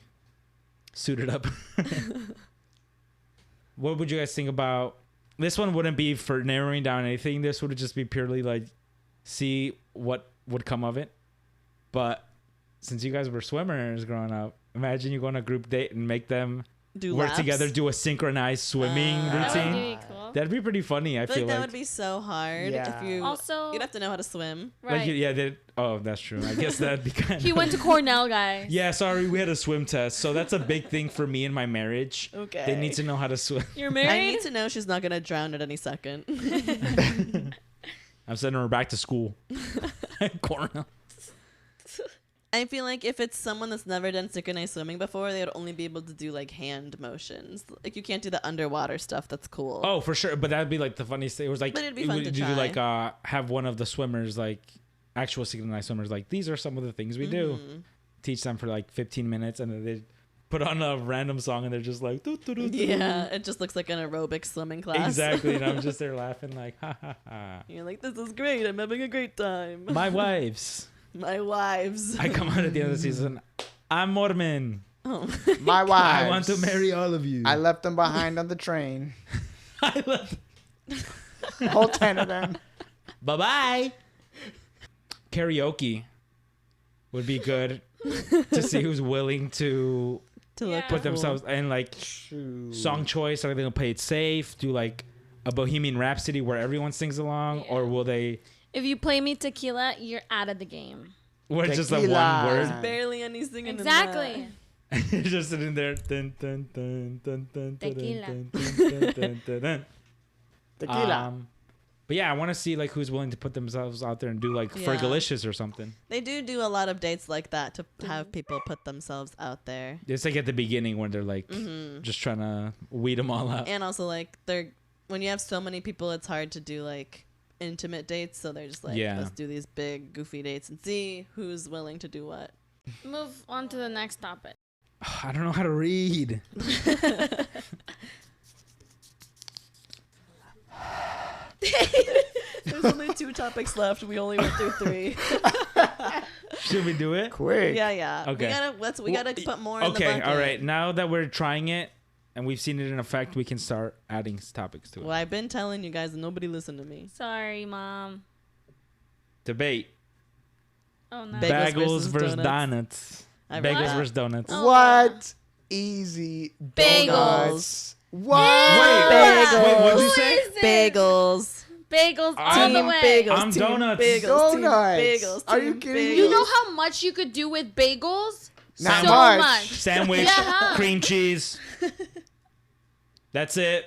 suited up. What would you guys think about this one? Wouldn't be for narrowing down anything. This would just be purely like see what would come of it. But since you guys were swimmers growing up, imagine you go on a group date and make them Do work laps. together, do a synchronized swimming That would routine. be cool. That'd be pretty funny. I I feel feel like that like would be so hard Yeah. if you Also, you'd have to know how to swim. right. yeah. Oh, that's true. I guess that'd be kind He of. went to Cornell, guys. Yeah, sorry, we had a swim test, so that's a big thing for me in my marriage. Okay. They need to know how to swim. You're I married? need to know she's not gonna drown at any second. I'm sending her back to school. Cornell. I feel like if it's someone that's never done synchronized swimming before, they would only be able to do like hand motions. Like you can't do the underwater stuff. That's cool. Oh, for sure, but that'd be like the funniest thing. It was like, But it'd be fun to would you try. like have one of the swimmers, like actual synchronized swimmers, like these are some of the things we do. Teach them for like 15 minutes, and then they put on a random song, and they're just like, doo, doo, doo, doo. Yeah, it just looks like an aerobic swimming class. Exactly. And I'm just there laughing like, ha ha ha. You're like, this is great. I'm having a great time. My wives. My wives. I come out at the end of the season. I'm Mormon. Oh. My wives. I want to marry all of you. I left them behind on the train. I love. Whole 10 of them. Bye bye. Karaoke would be good to see who's willing to To look Yeah. put cool. themselves and like song choice. Are they gonna play it safe? Do like a Bohemian Rhapsody where everyone sings along, or will they? If you play me tequila, you're out of the game. Or just a Tequila. one There's word? barely any singing Exactly. Just sitting there. Dun, dun, dun, dun, dun, dun, Tequila. dun, dun, dun, dun, dun. Tequila. But yeah, I want to see like who's willing to put themselves out there and do like Yeah. Fergalicious or something. They do a lot of dates like that to have people put themselves out there. It's like at the beginning when they're like just trying to weed them all out. And also like when you have so many people, it's hard to do like intimate dates. So they're just like, Yeah. let's do these big goofy dates and see who's willing to do what. Move on to the next topic. I don't know how to read. There's only 2 topics left. We only went through 3. Should we do it? Quick. Yeah. Okay. We gotta put more in the Okay, bucket. all right. Now that we're trying it and we've seen it in effect, we can start adding topics to it. Well, I've been telling you guys and nobody listened to me. Sorry, Mom. Debate. Oh, no. Bagels Bagels versus donuts. donuts. I read Bagels that. versus donuts. Oh. What? Easy. Bagels. Donuts. What? Bagels. Wait, what'd you Who say? is it? Bagels. Bagels I'm all the Team way. Bagels. I'm team donuts. Bagels. Donuts. Team Bagels. Are you team kidding me? Bagels. You know how much you could do with bagels? Not so much. much. Sandwich, Yeah. cream cheese. That's it.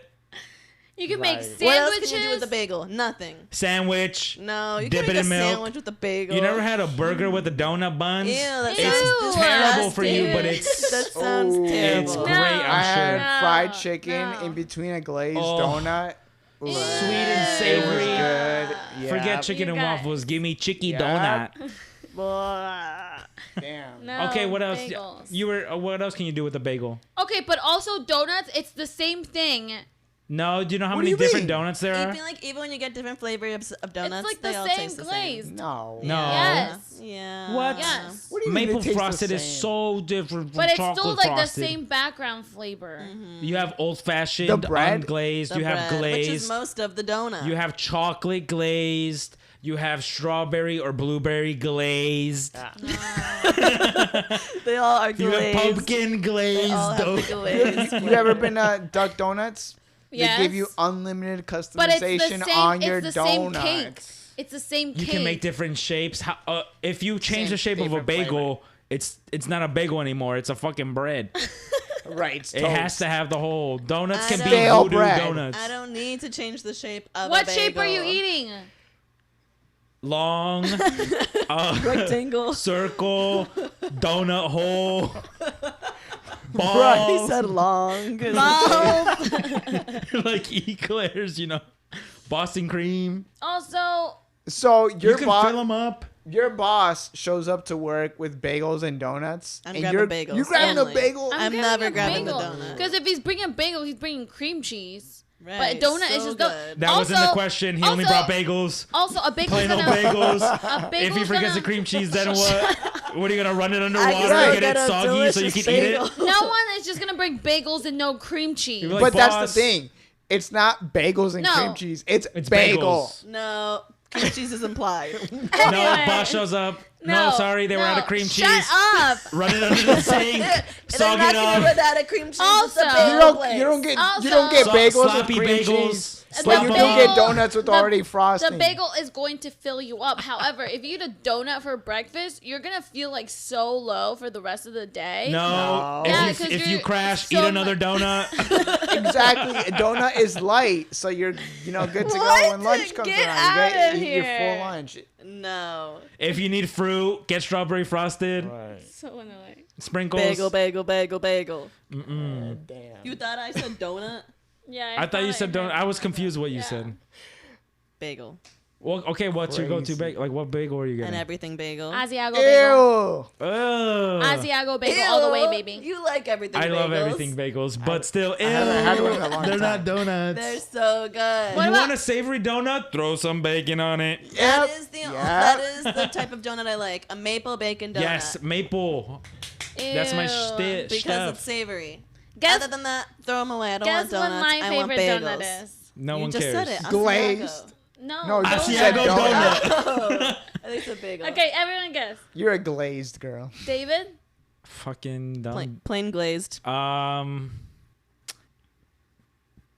You can make Right. sandwiches. What else can you do with a bagel? Nothing. Sandwich. No, you Dip can it make in a milk. sandwich with a bagel. You never had a burger with a donut buns? Ew, that Ew. sounds Terrible for you, disgusting. but it's that sounds Oh. terrible. it's No. great, I I'm had sure. No, fried chicken no. in between a glazed Oh. donut. Ooh. Ew. Sweet and It was savory. good. Yeah. Forget chicken You and guys. waffles. Give me chicky Yeah. donut. Blah. Damn. No, Okay, what else? bagels. You were. What else can you do with a bagel? Okay, but also donuts, it's the same thing. No, do you know how What do many you different mean? donuts there I are? feel like even when you get different flavors of donuts, it's like they the all same taste glaze. the same. No. No. Yes. Yeah. What? Yes. What do you mean Maple they taste the frosted is same? so different from But it's chocolate still like frosted. the same background flavor. You have old fashioned, The bread? unglazed. The You have bread, which is glazed. most of the donut. You have chocolate glazed. You have strawberry or blueberry glazed. They all are glazed. You have pumpkin They all have the glazed. glaze. You ever been to Duck Donuts? Yes. They give you unlimited But it's the customization same. on your It's the same donuts. cake. It's the same You cake. can make different shapes. If you change Same the shape of a different bagel, it's not a bagel anymore. It's a fucking bread. Right. It's It has to have the whole. Donuts I can be don't- voodoo bread. donuts. I don't need to change the shape of What a shape are you bagel. eating? long, Rectangle. circle, donut hole, He balls, said long. like eclairs, you know, Boston cream. Also, So You your can boss, fill them up. your boss shows up to work with bagels and donuts. I'm and grabbing bagels. You grabbing Only. a bagel? I'm never grabbing the donut. Because if he's bringing a bagel, he's bringing cream cheese. Right, But donut is so just good. That wasn't the Also- question. He only also- brought bagels. Also, a bagel's Plain old gonna. bagels. A bagel's If he forgets gonna, the cream cheese, then what? What are you gonna run it underwater can and still get it get a soggy so you delicious can eat it? bagel. No one is just gonna bring bagels and no cream cheese. You'd be like, But that's "Boss, the thing. It's not bagels and No. cream cheese. It's It's bagel. bagels. No, cream cheese is implied. No, Anyway. boss shows up. No, sorry, they were out of cream cheese. Shut up. Run it under the sink. Sog They're it not gonna up. run out of cream cheese. Also- It's a You bagel don't. place. You don't get. Also- you don't get So- bagels sloppy with cream bagels. cheese. The But you do bagel- get donuts with the- already frosting. The bagel is going to fill you up. However, if you eat a donut for breakfast, you're gonna feel like so low for the rest of the day. No. No. Yeah, If 'cause you you're crash, so eat another donut. Exactly. A donut is light, so you're good to go What? when lunch comes Get around. out You get of your here. full lunch. No. If you need fruit, get strawberry frosted. So annoying. Sprinkles. Bagel, bagel, bagel, bagel. Mm-mm. Damn. You thought I said donut? Yeah. I thought you said heard donut. I was that. confused what you Yeah. said. Bagel. Well, okay, what's your go-to Crazy. bagel? Like, what bagel are you And getting? everything bagel. Asiago bagel. Ew. Ugh. Asiago bagel all the way, baby. You like everything I bagels. love everything bagels, but still, ew. I haven't had one in a long They're not time. donuts. They're so good. What You about- want a savory donut? Throw some bacon on it. That Yep. is the Yep. that is the type of donut I like. A maple bacon donut. Yes, maple. That's my Ew. shtick. Because stuff. it's savory. Guess, Other than that, throw them away. I don't guess want what donuts. my I want favorite bagels. donut is. No You one just cares. said it. Glazed. No. No, you donut. said Asiago donut. donut. I think it's a bagel. Okay, everyone guess. You're a glazed girl. David? Fucking dumb. Plain glazed.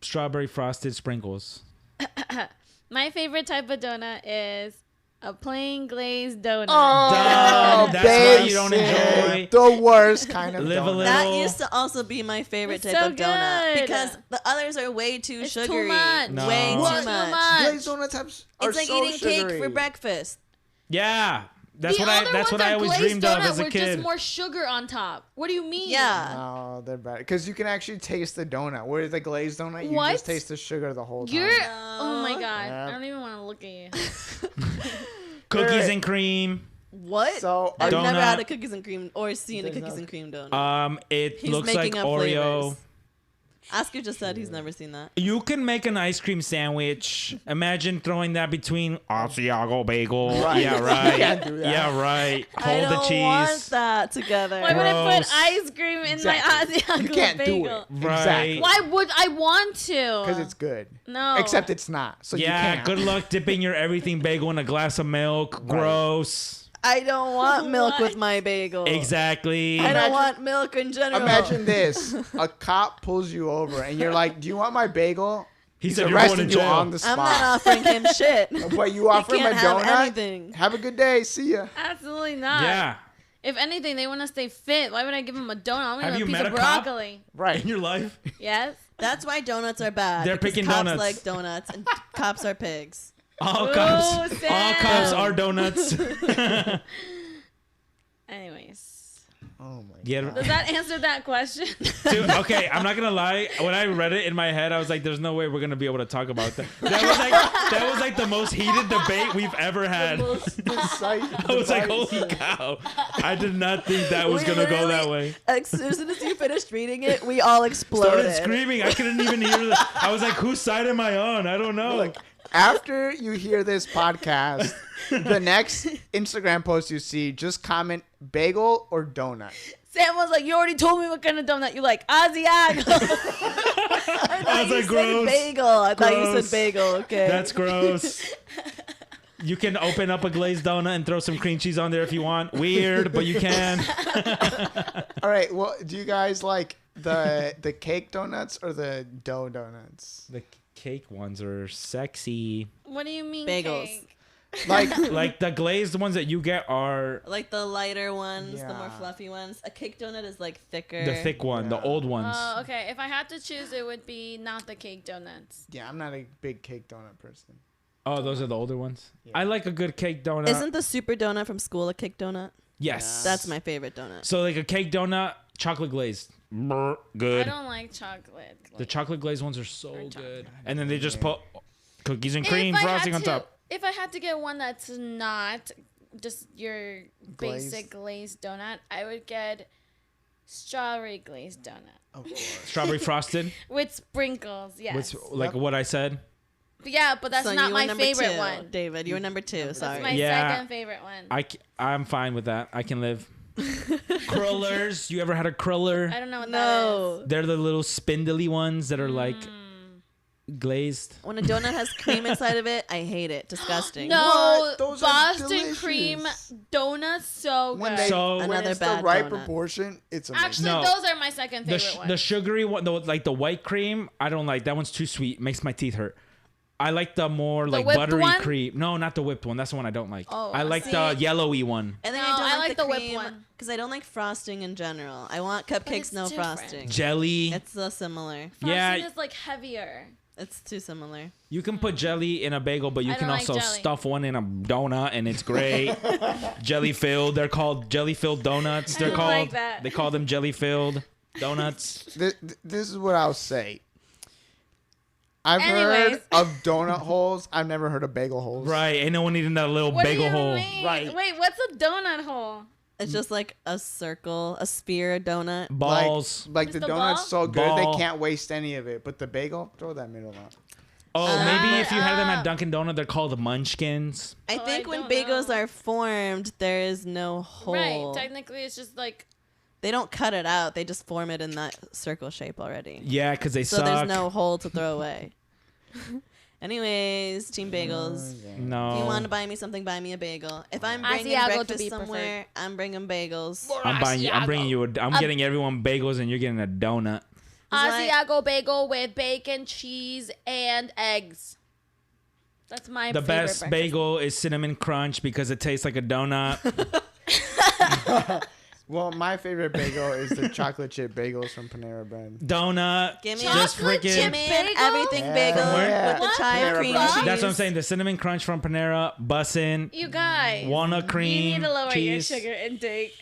Strawberry frosted sprinkles. My favorite type of donut is a plain glazed donut. Oh, That's why you don't basic. enjoy. The worst kind of Live a donut. little- That used to also be my favorite It's type so of donut good. because the others are way too It's too sugary. much. No. Way What? too much. Glazed donuts are It's like so eating sugary. cake for breakfast. Yeah. That's The what I other that's ones what I are always glazed dreamed of donut as a with kid. just more sugar on top. What do you mean? Yeah. No, they're bad because you can actually taste the donut. Whereas the glazed donut, you What? just taste the sugar the whole time. You're. No. Oh my god. Yeah. I don't even want to look at you. Cookies Right. and cream. What? So I've Donut. never had a cookies and cream or seen a There's cookies no- and cream donut. It He's looks like making up Oreo. flavors. Oscar just said he's never seen that. You can make an ice cream sandwich. Imagine throwing that between Asiago bagel. Right. Yeah, right. can't do that. Yeah, right. I Hold don't the cheese. want that together. Why would I put Gross. ice cream in Exactly. my Asiago You can't do bagel? it. Right. Exactly. Why would I want to? Because it's good. No. Except it's not. So you Yeah, can't. good luck dipping your everything bagel in a glass of milk. Right. Gross. I don't want milk What? with my bagel. Exactly. I don't want milk in general. Imagine this: a cop pulls you over, and you're like, "Do you want my bagel?" He He's said you're going to arresting you jail. on the I'm not spot. offering him shit. But you offer him a can't have donut. anything. Have a good day. See ya. Absolutely not. Yeah. If anything, they want to stay fit. Why would I give them a donut? I'm Have gonna you a piece met of a cop? broccoli. Right. In your life. Yes. That's why donuts are bad. They're because picking cops donuts. like donuts and cops are pigs. All Ooh, cops. All Sam. cops are donuts. Anyways, Oh my Yeah. god. does that answer that question? Dude, okay, I'm not gonna lie. When I read it in my head, I was like, "There's no way we're gonna be able to talk about that." That was like the most heated debate we've ever had. I was like, "Holy cow!" I did not think that was We gonna go that literally- way. As soon as you finished reading it, we all exploded. Started screaming. I couldn't even hear. I was like, "Whose side am I on?" I don't know. Look, after you hear this podcast, the next Instagram post you see, just comment bagel or donut. Sam was like, "You already told me what kind of donut you like, Asiago." I was You like, said "Gross." bagel. I thought you Gross. said bagel. Okay. That's gross. You can open up a glazed donut and throw some cream cheese on there if you want. Weird, but you can. All right. Well, do you guys like the cake donuts or the dough donuts? The cake ones are sexy. What do you mean? Bagels. Cake? Like the glazed ones that you get are like the lighter ones, the more Yeah. fluffy ones. A cake donut is like thicker. the thick one, the Yeah. old ones. Oh, okay. If I had to choose, it would be not the cake donuts. Yeah, I'm not a big cake donut person. Oh, those are the older ones. Yeah. I like a good cake donut. Isn't the super donut from school a cake donut? Yes. That's my favorite donut. So like a cake donut, chocolate glazed. Brr, good. I don't like chocolate. The chocolate glazed ones are so Or good. chocolate. And then they just put cookies and cream frosting on top. If I had to get one that's not just your Glazed. basic glazed donut, I would get strawberry glazed donut Of course. Strawberry frosted. with sprinkles. Yes. Which like what I said. Yeah, but that's So not you were my number favorite two, one. David, you were number 2. That's Sorry. my Yeah. second favorite one. I'm fine with that. I can live. Crullers. You ever had a cruller? I don't know what No. They're the little spindly ones that are like that is. glazed. When a donut has cream inside of it, I hate it. Disgusting. No, What? Those are Boston delicious. cream donuts, so When good. they So- when Another it's the bad right donut. proportion, it's amazing. Actually, No. those are my second The favorite one. the sugary one, like the white cream, I don't like. That one's too sweet. Makes my teeth hurt. I like the more like whipped buttery one? cream. No, not the whipped one. That's the one I don't like. Oh, I like see? the yellowy one. And then No, I don't I like like the the whipped cream one. because I don't like frosting in general. I want cupcakes, it's no different. frosting. Jelly. It's so similar. Frosting yeah. is like heavier. It's too similar. You can put jelly in a bagel, but you I can don't like also jelly. stuff one in a donut, and it's great. Jelly filled. They're called jelly filled donuts. I They're don't called. like that. They call them jelly filled donuts. This is what I'll say. I've Anyways. heard of donut holes. I've never heard of bagel holes. Right. Ain't no one eating that little What bagel do you hole. mean? Right. Wait, what's a donut hole? It's just like a circle, a sphere donut. Balls. Like Just the the donut's ball? so good Ball. they can't waste any of it. But the bagel, throw that middle out. Oh, maybe if you had them up. at Dunkin' Donut, they're called munchkins. I Oh, think I when don't bagels know. are formed, there is no hole. Right. Technically, it's just like They don't cut it out. They just form it in that circle shape already. Yeah, because they So suck. there's no hole to throw away. Anyways, Team Bagels. No. If you want to buy me something, buy me a bagel. If I'm bringing Asiago to breakfast be somewhere, I'm bringing bagels. I'm buying you. I'm bringing you. I'm getting everyone bagels, and you're getting a donut. like- Asiago bagel with bacon, cheese, and eggs. That's my The favorite best breakfast. bagel is cinnamon crunch because it tastes like a donut. Well, my favorite bagel is the chocolate chip bagels from Panera Bread. Donut. Give me just chocolate freaking. chip Man, bagel? everything bagel Yeah. with the What? chive Panera cream Bread. cheese. That's what I'm saying. The cinnamon crunch from Panera, bussin', You guys, walnut cream, you need to lower cheese. your sugar intake.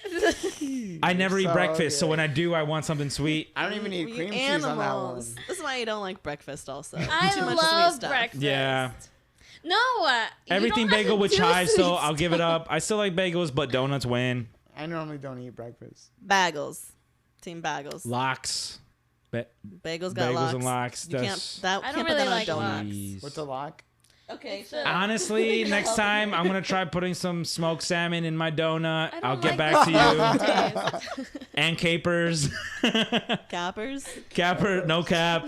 I never eat So breakfast, so good. when I do, I want something sweet. I don't even You eat cream cheese on that one. animals. This is why you don't like breakfast also. I Too much love sweet stuff. breakfast. Yeah. No, you Everything don't have bagel to with do chives, sweet so I'll give it stuff. up. I still like bagels, but donuts win. I normally don't eat breakfast. Bagels. Team Bagels. Locks. Bagels got Bagels locks. and locks. You can't, That's that, I don't can't put really that like on locks. donuts. Jeez. What's a lock? Okay, So- Honestly, next time I'm gonna try putting some smoked salmon in my donut. I don't I'll get like back to you. that taste. And capers. Cappers. Capper, no cap.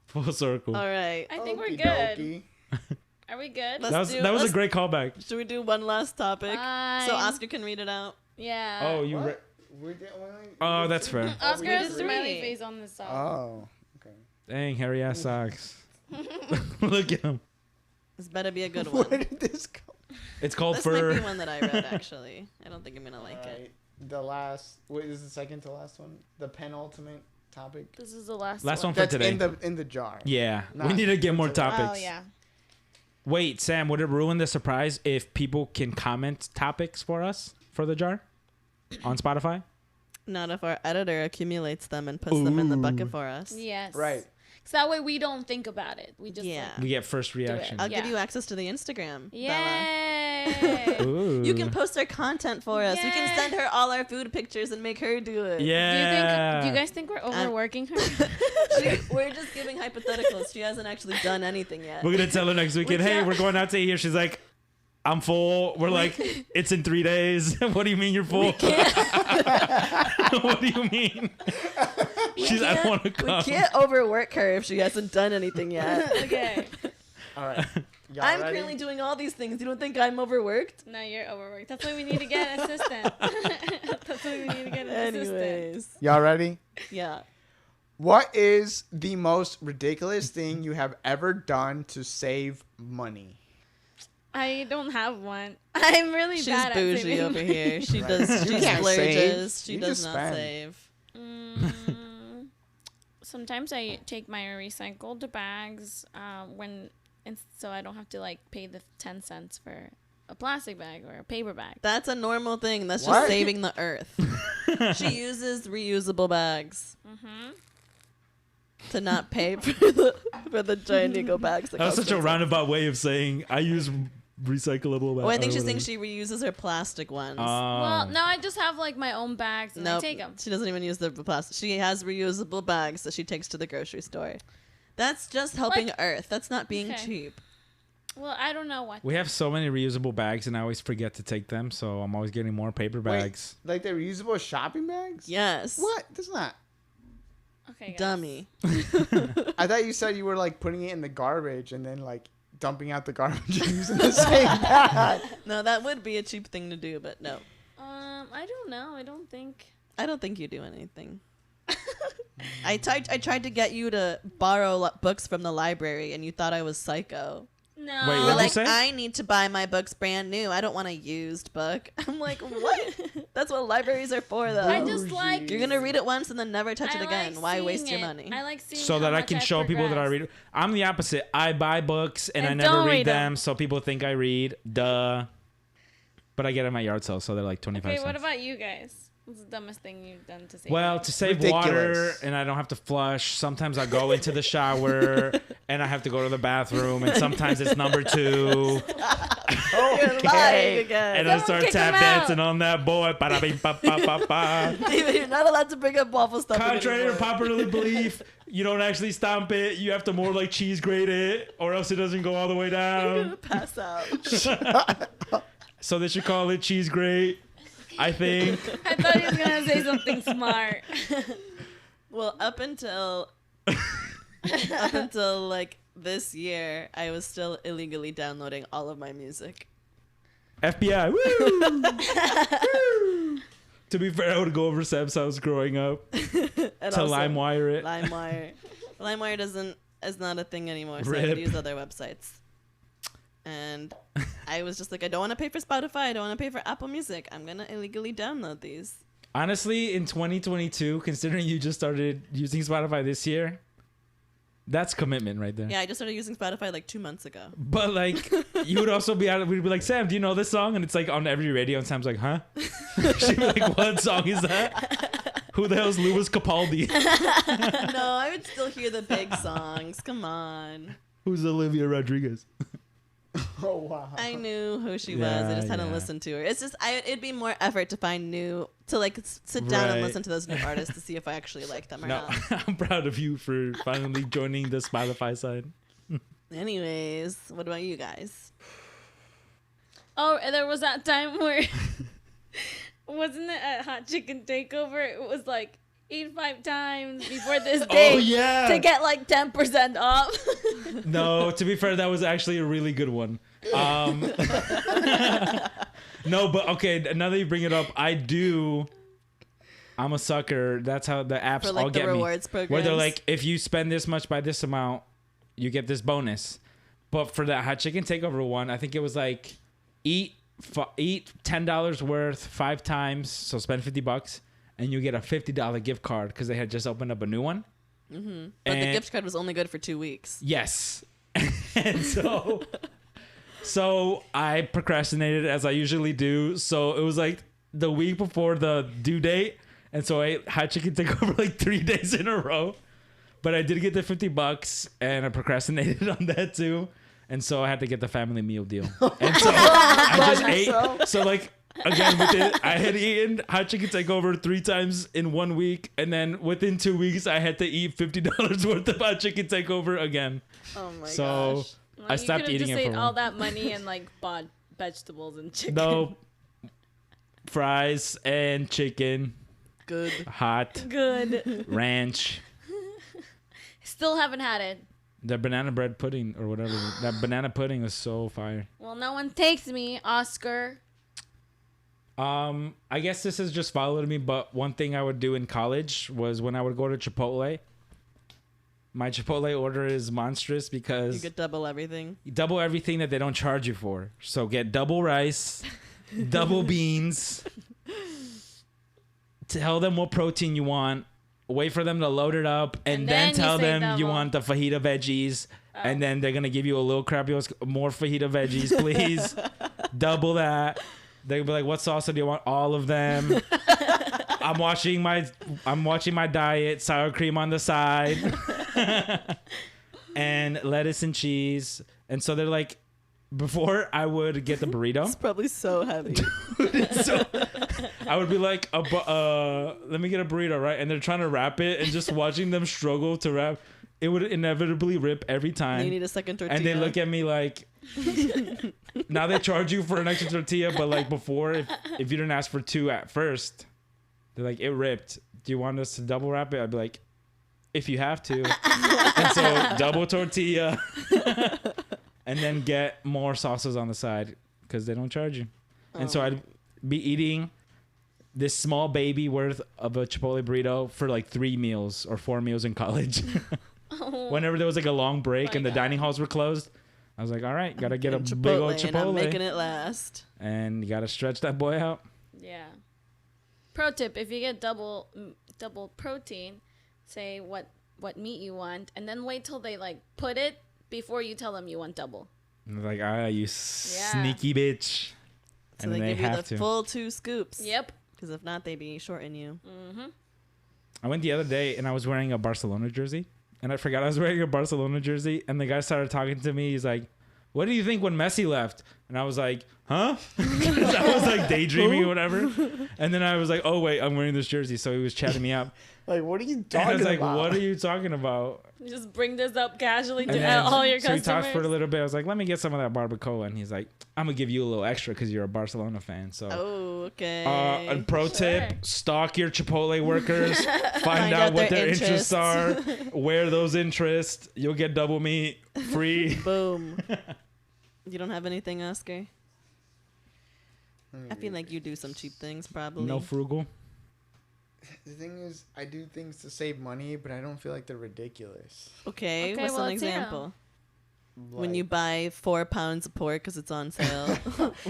Full circle. All right. I think we're Okey good. dokey. Are we good? Let's That was a let's- great callback. Should we do one last topic? Fine. So Oscar can read it out. Yeah. Oh, you. What? We did only. Oh, that's fair. Oscar has a did smiley three. face on this side. Oh, okay. Dang, hairy ass socks. Look at him. This better be a good Where one. did this go? It's called This might fur. be one that I read actually. I don't think I'm gonna like it. Alright, the last. What is the second to last one? The penultimate topic. This is the last Last one for That's today. in the jar. Yeah, we Not- need to get more Oh, topics. Oh, yeah. Wait, Sam, would it ruin the surprise if people can comment topics for us for the jar on Spotify? Not if our editor accumulates them and puts them in the bucket Ooh. for us. Yes. Right. So that way we don't think about it. We just Yeah. We get first reaction. I'll give Yeah. you access to the Instagram. Bella. Yay. Ooh. You can post our content for us. We can Yay. send her all our food pictures and make her do it. Yeah. Do you guys think we're overworking her? We're just giving hypotheticals. She hasn't actually done anything yet. We're gonna tell her next weekend, hey, can't- we're going out to eat here. She's like, I'm full. We're like, it's in 3 days. What do you mean you're full? What do you mean? She's, I don't want to We come. can't overwork her if she hasn't done anything yet. Okay. All right. Y'all I'm ready? currently doing all these things. You don't think I'm overworked? No, you're overworked. That's why we need to get an assistant. That's why we need to get an assistant. Anyways. Y'all ready? Yeah. What is the most ridiculous thing you have ever done to save money? I don't have one. I'm really She's bad at bougie saving over money. here. She Right. does. You She can't splurges. save. She You does just not spend. save. Mm, Sometimes I take my recycled bags so I don't have to like pay the 10 cents for a plastic bag or a paper bag. That's a normal thing. That's What? just saving the earth. She uses reusable bags to not pay for the giant eco bags. That was such a roundabout way of saying I use recyclable bags. Oh, I think she's saying she reuses her plastic ones. Well, no, I just have like my own bags and I Nope, take them. she doesn't even use the plastic. She has reusable bags that she takes to the grocery store. That's just helping Earth. That's not being cheap. Well, I don't know what. We have so many reusable bags, and I always forget to take them, so I'm always getting more paper bags. Wait, like the reusable shopping bags? Yes. What? That's not. Okay, guys. Dummy. I thought you said you were like putting it in the garbage and then like dumping out the garbage and using the same bag. No, that would be a cheap thing to do, but no. I don't know. I don't think you do anything. I tried to get you to borrow books from the library, and you thought I was psycho. No. Wait, You're what'd you like, say? I need to buy my books brand new. I don't want a used book. I'm like, what? That's what libraries are for, though. I just like. You're gonna read it once and then never touch it again. Like Why waste seeing your it. money? I like seeing So how that I much can show people that I progressed. read. I'm the opposite. I buy books and I And never don't read read them, 'em. so people think I read. Duh. But I get them at yard sale, so they're like 25 Okay, cents. what about you guys? What's the dumbest thing you've done to save? Well, money? to save Ridiculous. water and I don't have to flush. Sometimes I go into the shower and I have to go to the bathroom, and sometimes it's number 2. You're lying again. And I Someone start kick tap him out. dancing on that boy. Ba-da-bing-ba-ba-ba-ba. David, you're not allowed to bring up waffle stuff. Contrary to popular belief, you don't actually stomp it. You have to more like cheese grate it, or else it doesn't go all the way You're down. gonna pass out. So they should call it cheese grate, I think. I thought he was gonna say something smart. Well, up until like this year, I was still illegally downloading all of my music. FBI. Woo! Woo! To be fair, I would go over to Sam's house growing up And to also LimeWire it. LimeWire is not a thing anymore, so I Rip. could use other websites. And I was just like, I don't want to pay for Spotify. I don't want to pay for Apple Music. I'm gonna illegally download these. Honestly, in 2022, considering you just started using Spotify this year, that's commitment right there. Yeah, I just started using Spotify like 2 months ago. But like, you would also be we'd be like, Sam, do you know this song? And it's like on every radio, and Sam's like, huh? She'd be like, what song is that? Who the hell's Louis Capaldi? No, I would still hear the big songs. Come on. Who's Olivia Rodriguez? Oh wow. I knew who she was. I just hadn't Yeah. listened to her. It's just it'd be more effort to find to like sit down and Right. listen to those new artists to see if I actually like them or No, not. I'm proud of you for finally joining the Spotify side. Anyways, what about you guys? Oh, and there was that time where wasn't it at Hot Chicken Takeover? It was like 85 times before this date Oh yeah. to get like 10% off. No, to be fair, that was actually a really good one. No, but okay, now that you bring it up, I'm a sucker. That's how the apps For like all the get me. rewards Where programs. they're like, if you spend this much by this amount, you get this bonus. But for that Hot Chicken Takeover one, I think it was like eat $10 worth 5 times, so spend $50, and you get a $50 gift card because they had just opened up a new one. Mm-hmm. But the And- gift card was only good for 2 weeks. Yes. And so I procrastinated as I usually do. So it was like the week before the due date. And so I ate hot chicken takeover like 3 days in a row. But I did get the $50 and I procrastinated on that too. And so I had to get the family meal deal. And so I just ate. So like, again, I had eaten hot chicken takeover 3 times in 1 week. And then within 2 weeks, I had to eat $50 worth of hot chicken takeover again. Oh my So gosh. Well, I stopped you eating just it ate for all one. that money and like bought vegetables and chicken. No, fries and chicken, Good. hot Good. ranch, Still haven't had it. the banana bread pudding or whatever. That banana pudding was so fire. Well, no one takes me, Oscar. I guess this has just followed me, but one thing I would do in college was when I would go to Chipotle. My Chipotle order is monstrous You because could double everything. you double everything that they don't charge you for. So get double rice, double beans. Tell them what protein you want, wait for them to load it up, and then you tell say them you double. want the fajita veggies, and then they're gonna give you a little crappy more fajita veggies, please. Double that. They'll be like, what salsa do you want? All of them. I'm watching my diet, sour cream on the side, and lettuce and cheese. And so they're like, before I would get the burrito, It's probably so heavy. so I would be like, let me get a burrito, right? And they're trying to wrap it, and just watching them struggle to wrap, it would inevitably rip every time. You need a second tortilla. And they look at me like, now they charge you for an extra tortilla, but like before, if you didn't ask for 2 at first, they're like, it ripped. Do you want us to double wrap it? I'd be like, if you have to. And so double tortilla, and then get more sauces on the side because they don't charge you. And so I'd be eating this small baby worth of a Chipotle burrito for like 3 meals or 4 meals in college. Whenever there was like a long break and the dining halls were closed, I was like, all right, gotta get a big old and I'm Chipotle. making it last. And you gotta stretch that boy out. Yeah. Pro tip: if you get double protein, say what meat you want, and then wait till they like put it before you tell them you want double. And they're like, you sneaky bitch. So And they they give you have the to. full 2 scoops. Yep. Because if not, they'd be shorting you. I went the other day and I was wearing a Barcelona jersey, and I forgot I was wearing a Barcelona jersey, and the guy started talking to me. He's like, what do you think when Messi left? And I was like, huh? 'Cause I was like daydreaming or whatever. And then I was like, oh wait, I'm wearing this jersey. So he was chatting me up. Like, what are you And talking I was like, about? what are you talking about? Just bring this up casually And to then, all your so we customers. talked for a little bit. I was like, let me get some of that barbacoa. And he's like, I'm going to give you a little extra because you're a Barcelona fan. So Oh, okay. a pro tip, stalk your Chipotle workers. Find out what their interests are. Wear those interests. You'll get double meat free. Boom. You don't have anything, Oscar? I feel like you do some cheap things, probably. No frugal. The thing is, I do things to save money, but I don't feel like they're ridiculous. Okay, Okay, what's well, an let's hear 'em. example? When Like- you buy 4 pounds of pork because it's on sale.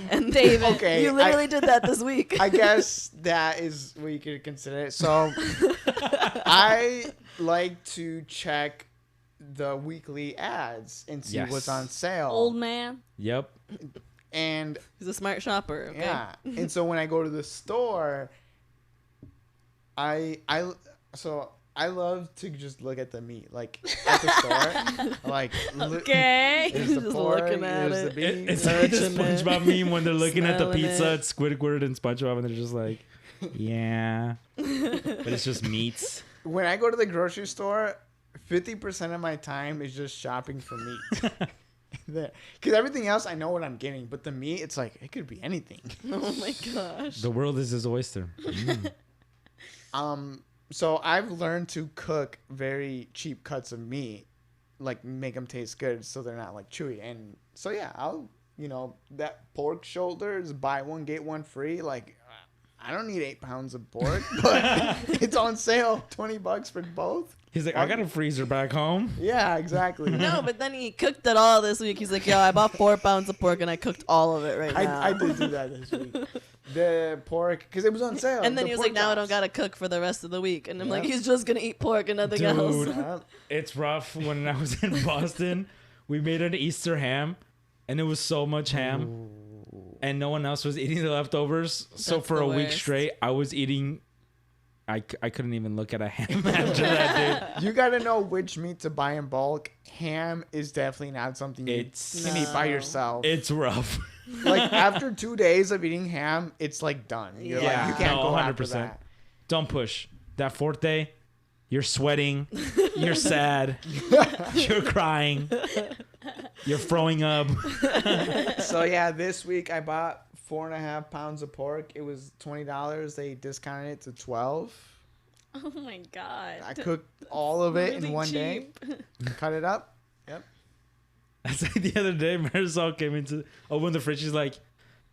And David, Okay, you literally did that this week. I guess that is what you could consider it. So I like to check the weekly ads and see Yes. what's on sale. Old man. Yep. And He's a smart shopper. Okay? yeah. And so when I go to the store, I love to just look at the meat, like at the store. Like, Okay. there's the Just pork, looking at there's it. the beef. It's like the Touching it, SpongeBob meme when they're looking at the smelling pizza. it. It's Squidward and SpongeBob, and they're just like, yeah. But it's just meats. When I go to the grocery store, 50% of my time is just shopping for meat. Because everything else, I know what I'm getting. But the meat, it's like, it could be anything. Oh my gosh. The world is his oyster. So I've learned to cook very cheap cuts of meat, like make them taste good so they're not like chewy. And so, yeah, that pork shoulders, buy one, get one free. Like, I don't need 8 pounds of pork, but it's on sale, $20 for both. He's like, I got a freezer back home. Yeah, exactly. No, but then he cooked it all this week. He's like, yo, I bought 4 pounds of pork and I cooked all of it right now. I did do that this week. The pork, because it was on sale. And then the he was like, pork now I don't chops. got to cook for the rest of the week. And I'm like, Yep. he's just going to eat pork and nothing else. Dude. Yeah. It's rough. When I was in Boston, we made an Easter ham, and it was so much ham, and no one else was eating the leftovers. So That's for the a week worst. straight, I was eating. I couldn't even look at a ham after that, dude. You got to know which meat to buy in bulk. Ham is definitely not something you can eat by No. yourself. It's rough. Like after 2 days of eating ham, it's like done. You're Yeah. like, you can't No, go after 100%. that. Don't push. That 4th day, you're sweating, you're sad, you're crying, you're throwing up. So yeah, this week I bought 4.5 pounds of pork. It was $20. They discounted it to 12. Oh my god. I cooked all of it in Really one cheap. day. Cut it up. Yep. That's like the other day, Marisol came into, opened the fridge. She's like,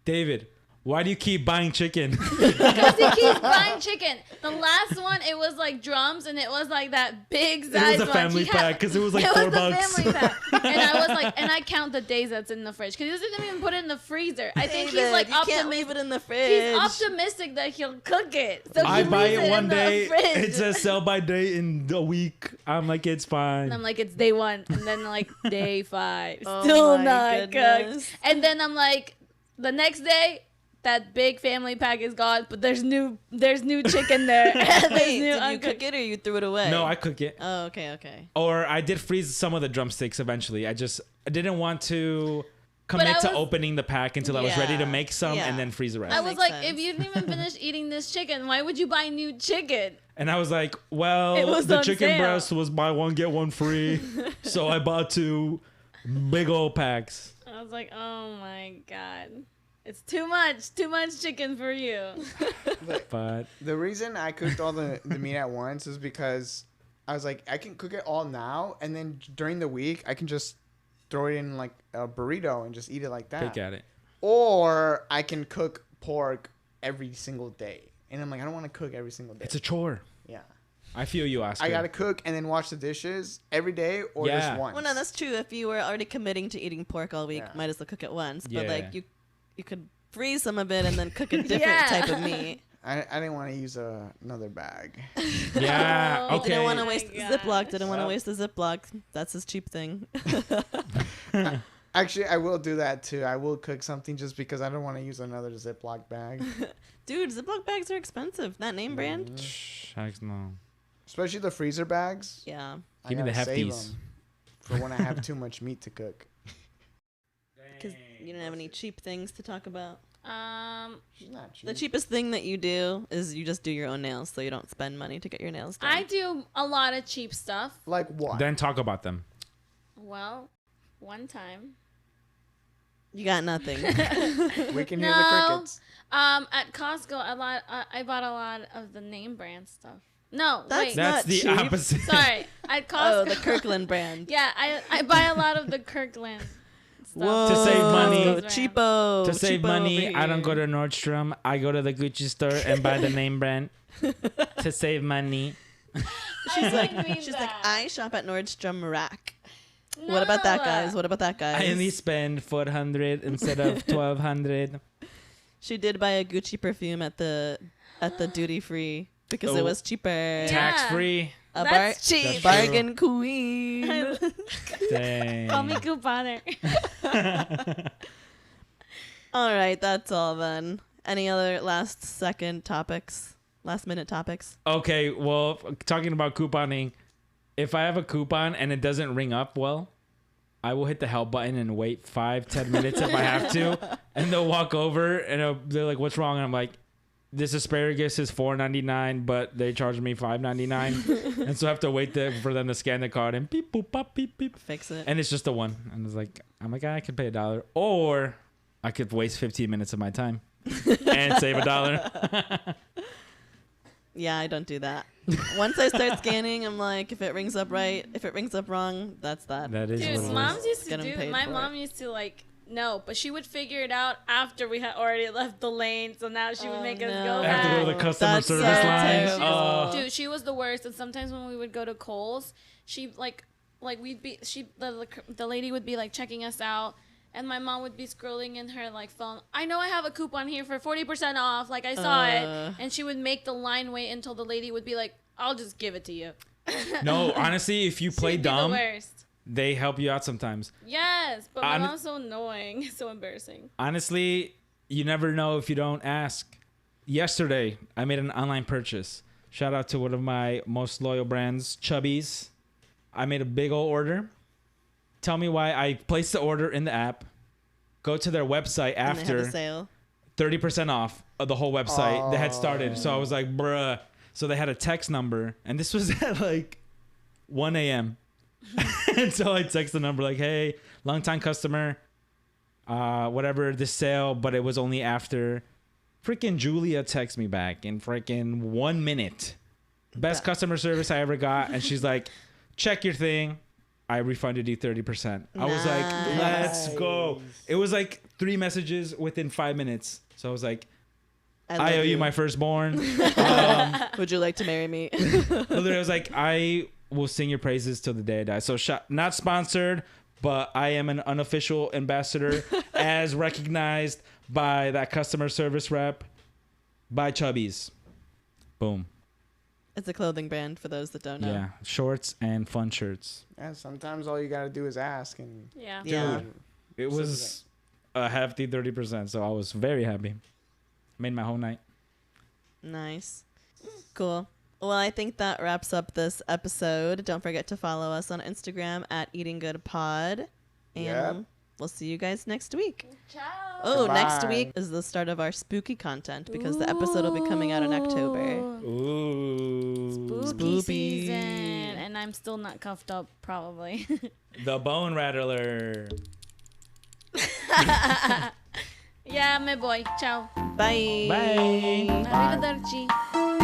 David, Why do you keep buying chicken? Because he keeps buying chicken. The last one, it was like drums, and it was like that big size. It was a family pack because it was like it $4. was the family pack. And I was like, and I count the days that's in the fridge because he doesn't even put it in the freezer. I think he's like you can't leave it in the fridge. He's optimistic that he'll cook it. So I he buy leaves it one in the day. fridge. It says sell by date in a week. I'm like, it's fine. And I'm like, it's day 1, and then like day 5, Oh still my not goodness. cooked. And then I'm like, the next day, that big family pack is gone, but there's new chicken there. Wait, did you cook it or you threw it away? No, I cook it. Oh, okay. Or I did freeze some of the drumsticks eventually. I didn't want to commit to opening the pack until I was ready to make some and then freeze the rest. I was makes like, sense. if you didn't even finish eating this chicken, why would you buy new chicken? And I was like, It well, was the on chicken sale. breast was buy one, get one free. So I bought 2 big old packs. I was like, oh my God. It's too much chicken for you. But The reason I cooked all the meat at once is because I was like, I can cook it all now, and then during the week, I can just throw it in like a burrito and just eat it like that. pick at it. Or I can cook pork every single day. And I'm like, I don't want to cook every single day. It's a chore. Yeah. I feel you, Oscar. I got to cook and then wash the dishes every day or Yeah. just once. Well, no, that's true. If you were already committing to eating pork all week, Yeah. might as well cook it once. Yeah. But like you could freeze some of it and then cook a different Yeah. type of meat. I didn't want to use another bag. Yeah. Oh, Okay. Didn't want to my waste the God. Ziploc. Didn't want to Yep. waste the Ziploc. That's his cheap thing. Actually, I will do that too. I will cook something just because I don't want to use another Ziploc bag. Dude, Ziploc bags are expensive. That name brand? Shucks, no. Especially the freezer bags. Yeah. I Give me the gotta save hefties. 'em for when I have too much meat to cook. Because you don't have any cheap things to talk about. She's not cheap. The cheapest thing that you do is you just do your own nails, so you don't spend money to get your nails done. I do a lot of cheap stuff. Like what? Then talk about them. Well, one time. You got nothing. We can hear the No. crickets. At Costco, I bought a lot of the name brand stuff. No, That's wait. not That's the cheap. opposite. Sorry. At Costco. Oh, the Kirkland brand. Yeah, I buy a lot of the Kirkland stuff. Whoa. To save money. Cheapo. To save cheapo money, over I don't go here. to Nordstrom. I go to the Gucci store and buy the name brand to save money. She's like, I I shop at Nordstrom Rack. What about that, guys? What about that, guys? I only spend 400 instead of 1200. She did buy a Gucci perfume at the duty free because it Oh. was cheaper. Yeah. Tax free. A That's cheap. That's bargain queen. Dang. Call me couponer. All right, that's all then. Any other last minute topics? Okay, well, talking about couponing, if I have a coupon and it doesn't ring up well, I will hit the help button and wait 5-10 minutes if I have to, and they'll walk over and they're like, "What's wrong?" And I'm like, "This asparagus is $4.99, but they charged me $5.99," and so I have to wait for them to scan the card and beep boop pop beep beep, Fix it. and it's just the one. And it's like, I'm like, I could pay $1, or I could waste 15 minutes of my time and save $1. Yeah, I don't do that. Once I start scanning, I'm like, if it rings up right, if it rings up wrong, that's that. That is Dude, what it moms is. used to Get 'em do. paid My for mom used to like no, but she would figure it out after we had already left the lane. So now she would make us no. go I have to go to back. the customer That's service so line. terrible. Oh. Dude, she was the worst. And sometimes when we would go to Kohl's, she like we'd be the lady would be like checking us out, and my mom would be scrolling in her like phone. I know I have a coupon here for 40% off. Like I saw it, and she would make the line wait until the lady would be like, "I'll just give it to you." No, honestly, if you play She'd be the dumb, worst. they help you out sometimes. Yes, but my Hon- mom's so annoying. It's so embarrassing. Honestly, you never know if you don't ask. Yesterday, I made an online purchase. Shout out to one of my most loyal brands, Chubby's. I made a big old order. Tell me why I placed the order in the app. Go to their website And they have a after sale. 30% off of the whole website that had started. So I was like, bruh. So they had a text number, and this was at like 1 a.m. And so I text the number like, hey, longtime customer, whatever, this sale, but it was only after. Freaking Julia texts me back in freaking 1 minute. Best customer service I ever got. And she's like, check your thing. I refunded you 30%. I was like, let's go. It was like 3 messages within 5 minutes. So I was like, I owe you my firstborn. Would you like to marry me? Literally, I was like, I will sing your praises till the day I die. So not sponsored, but I am an unofficial ambassador as recognized by that customer service rep by Chubbies. Boom. It's a clothing brand for those that don't know. Yeah, shorts and fun shirts. Yeah, sometimes all you gotta do is ask, and Yeah. Yeah. It was a hefty 30%, so I was very happy. Made my whole night. Nice. Cool. Well, I think that wraps up this episode. Don't forget to follow us on Instagram at eatinggoodpod. And we'll see you guys next week. Ciao. Oh, Goodbye. next week is the start of our spooky content because the episode will be coming out in October. Ooh. Spooky Spoopy. season. And I'm still not cuffed up, probably. The Bone Rattler. Yeah, my boy. Ciao. Bye. Bye. Arrivederci.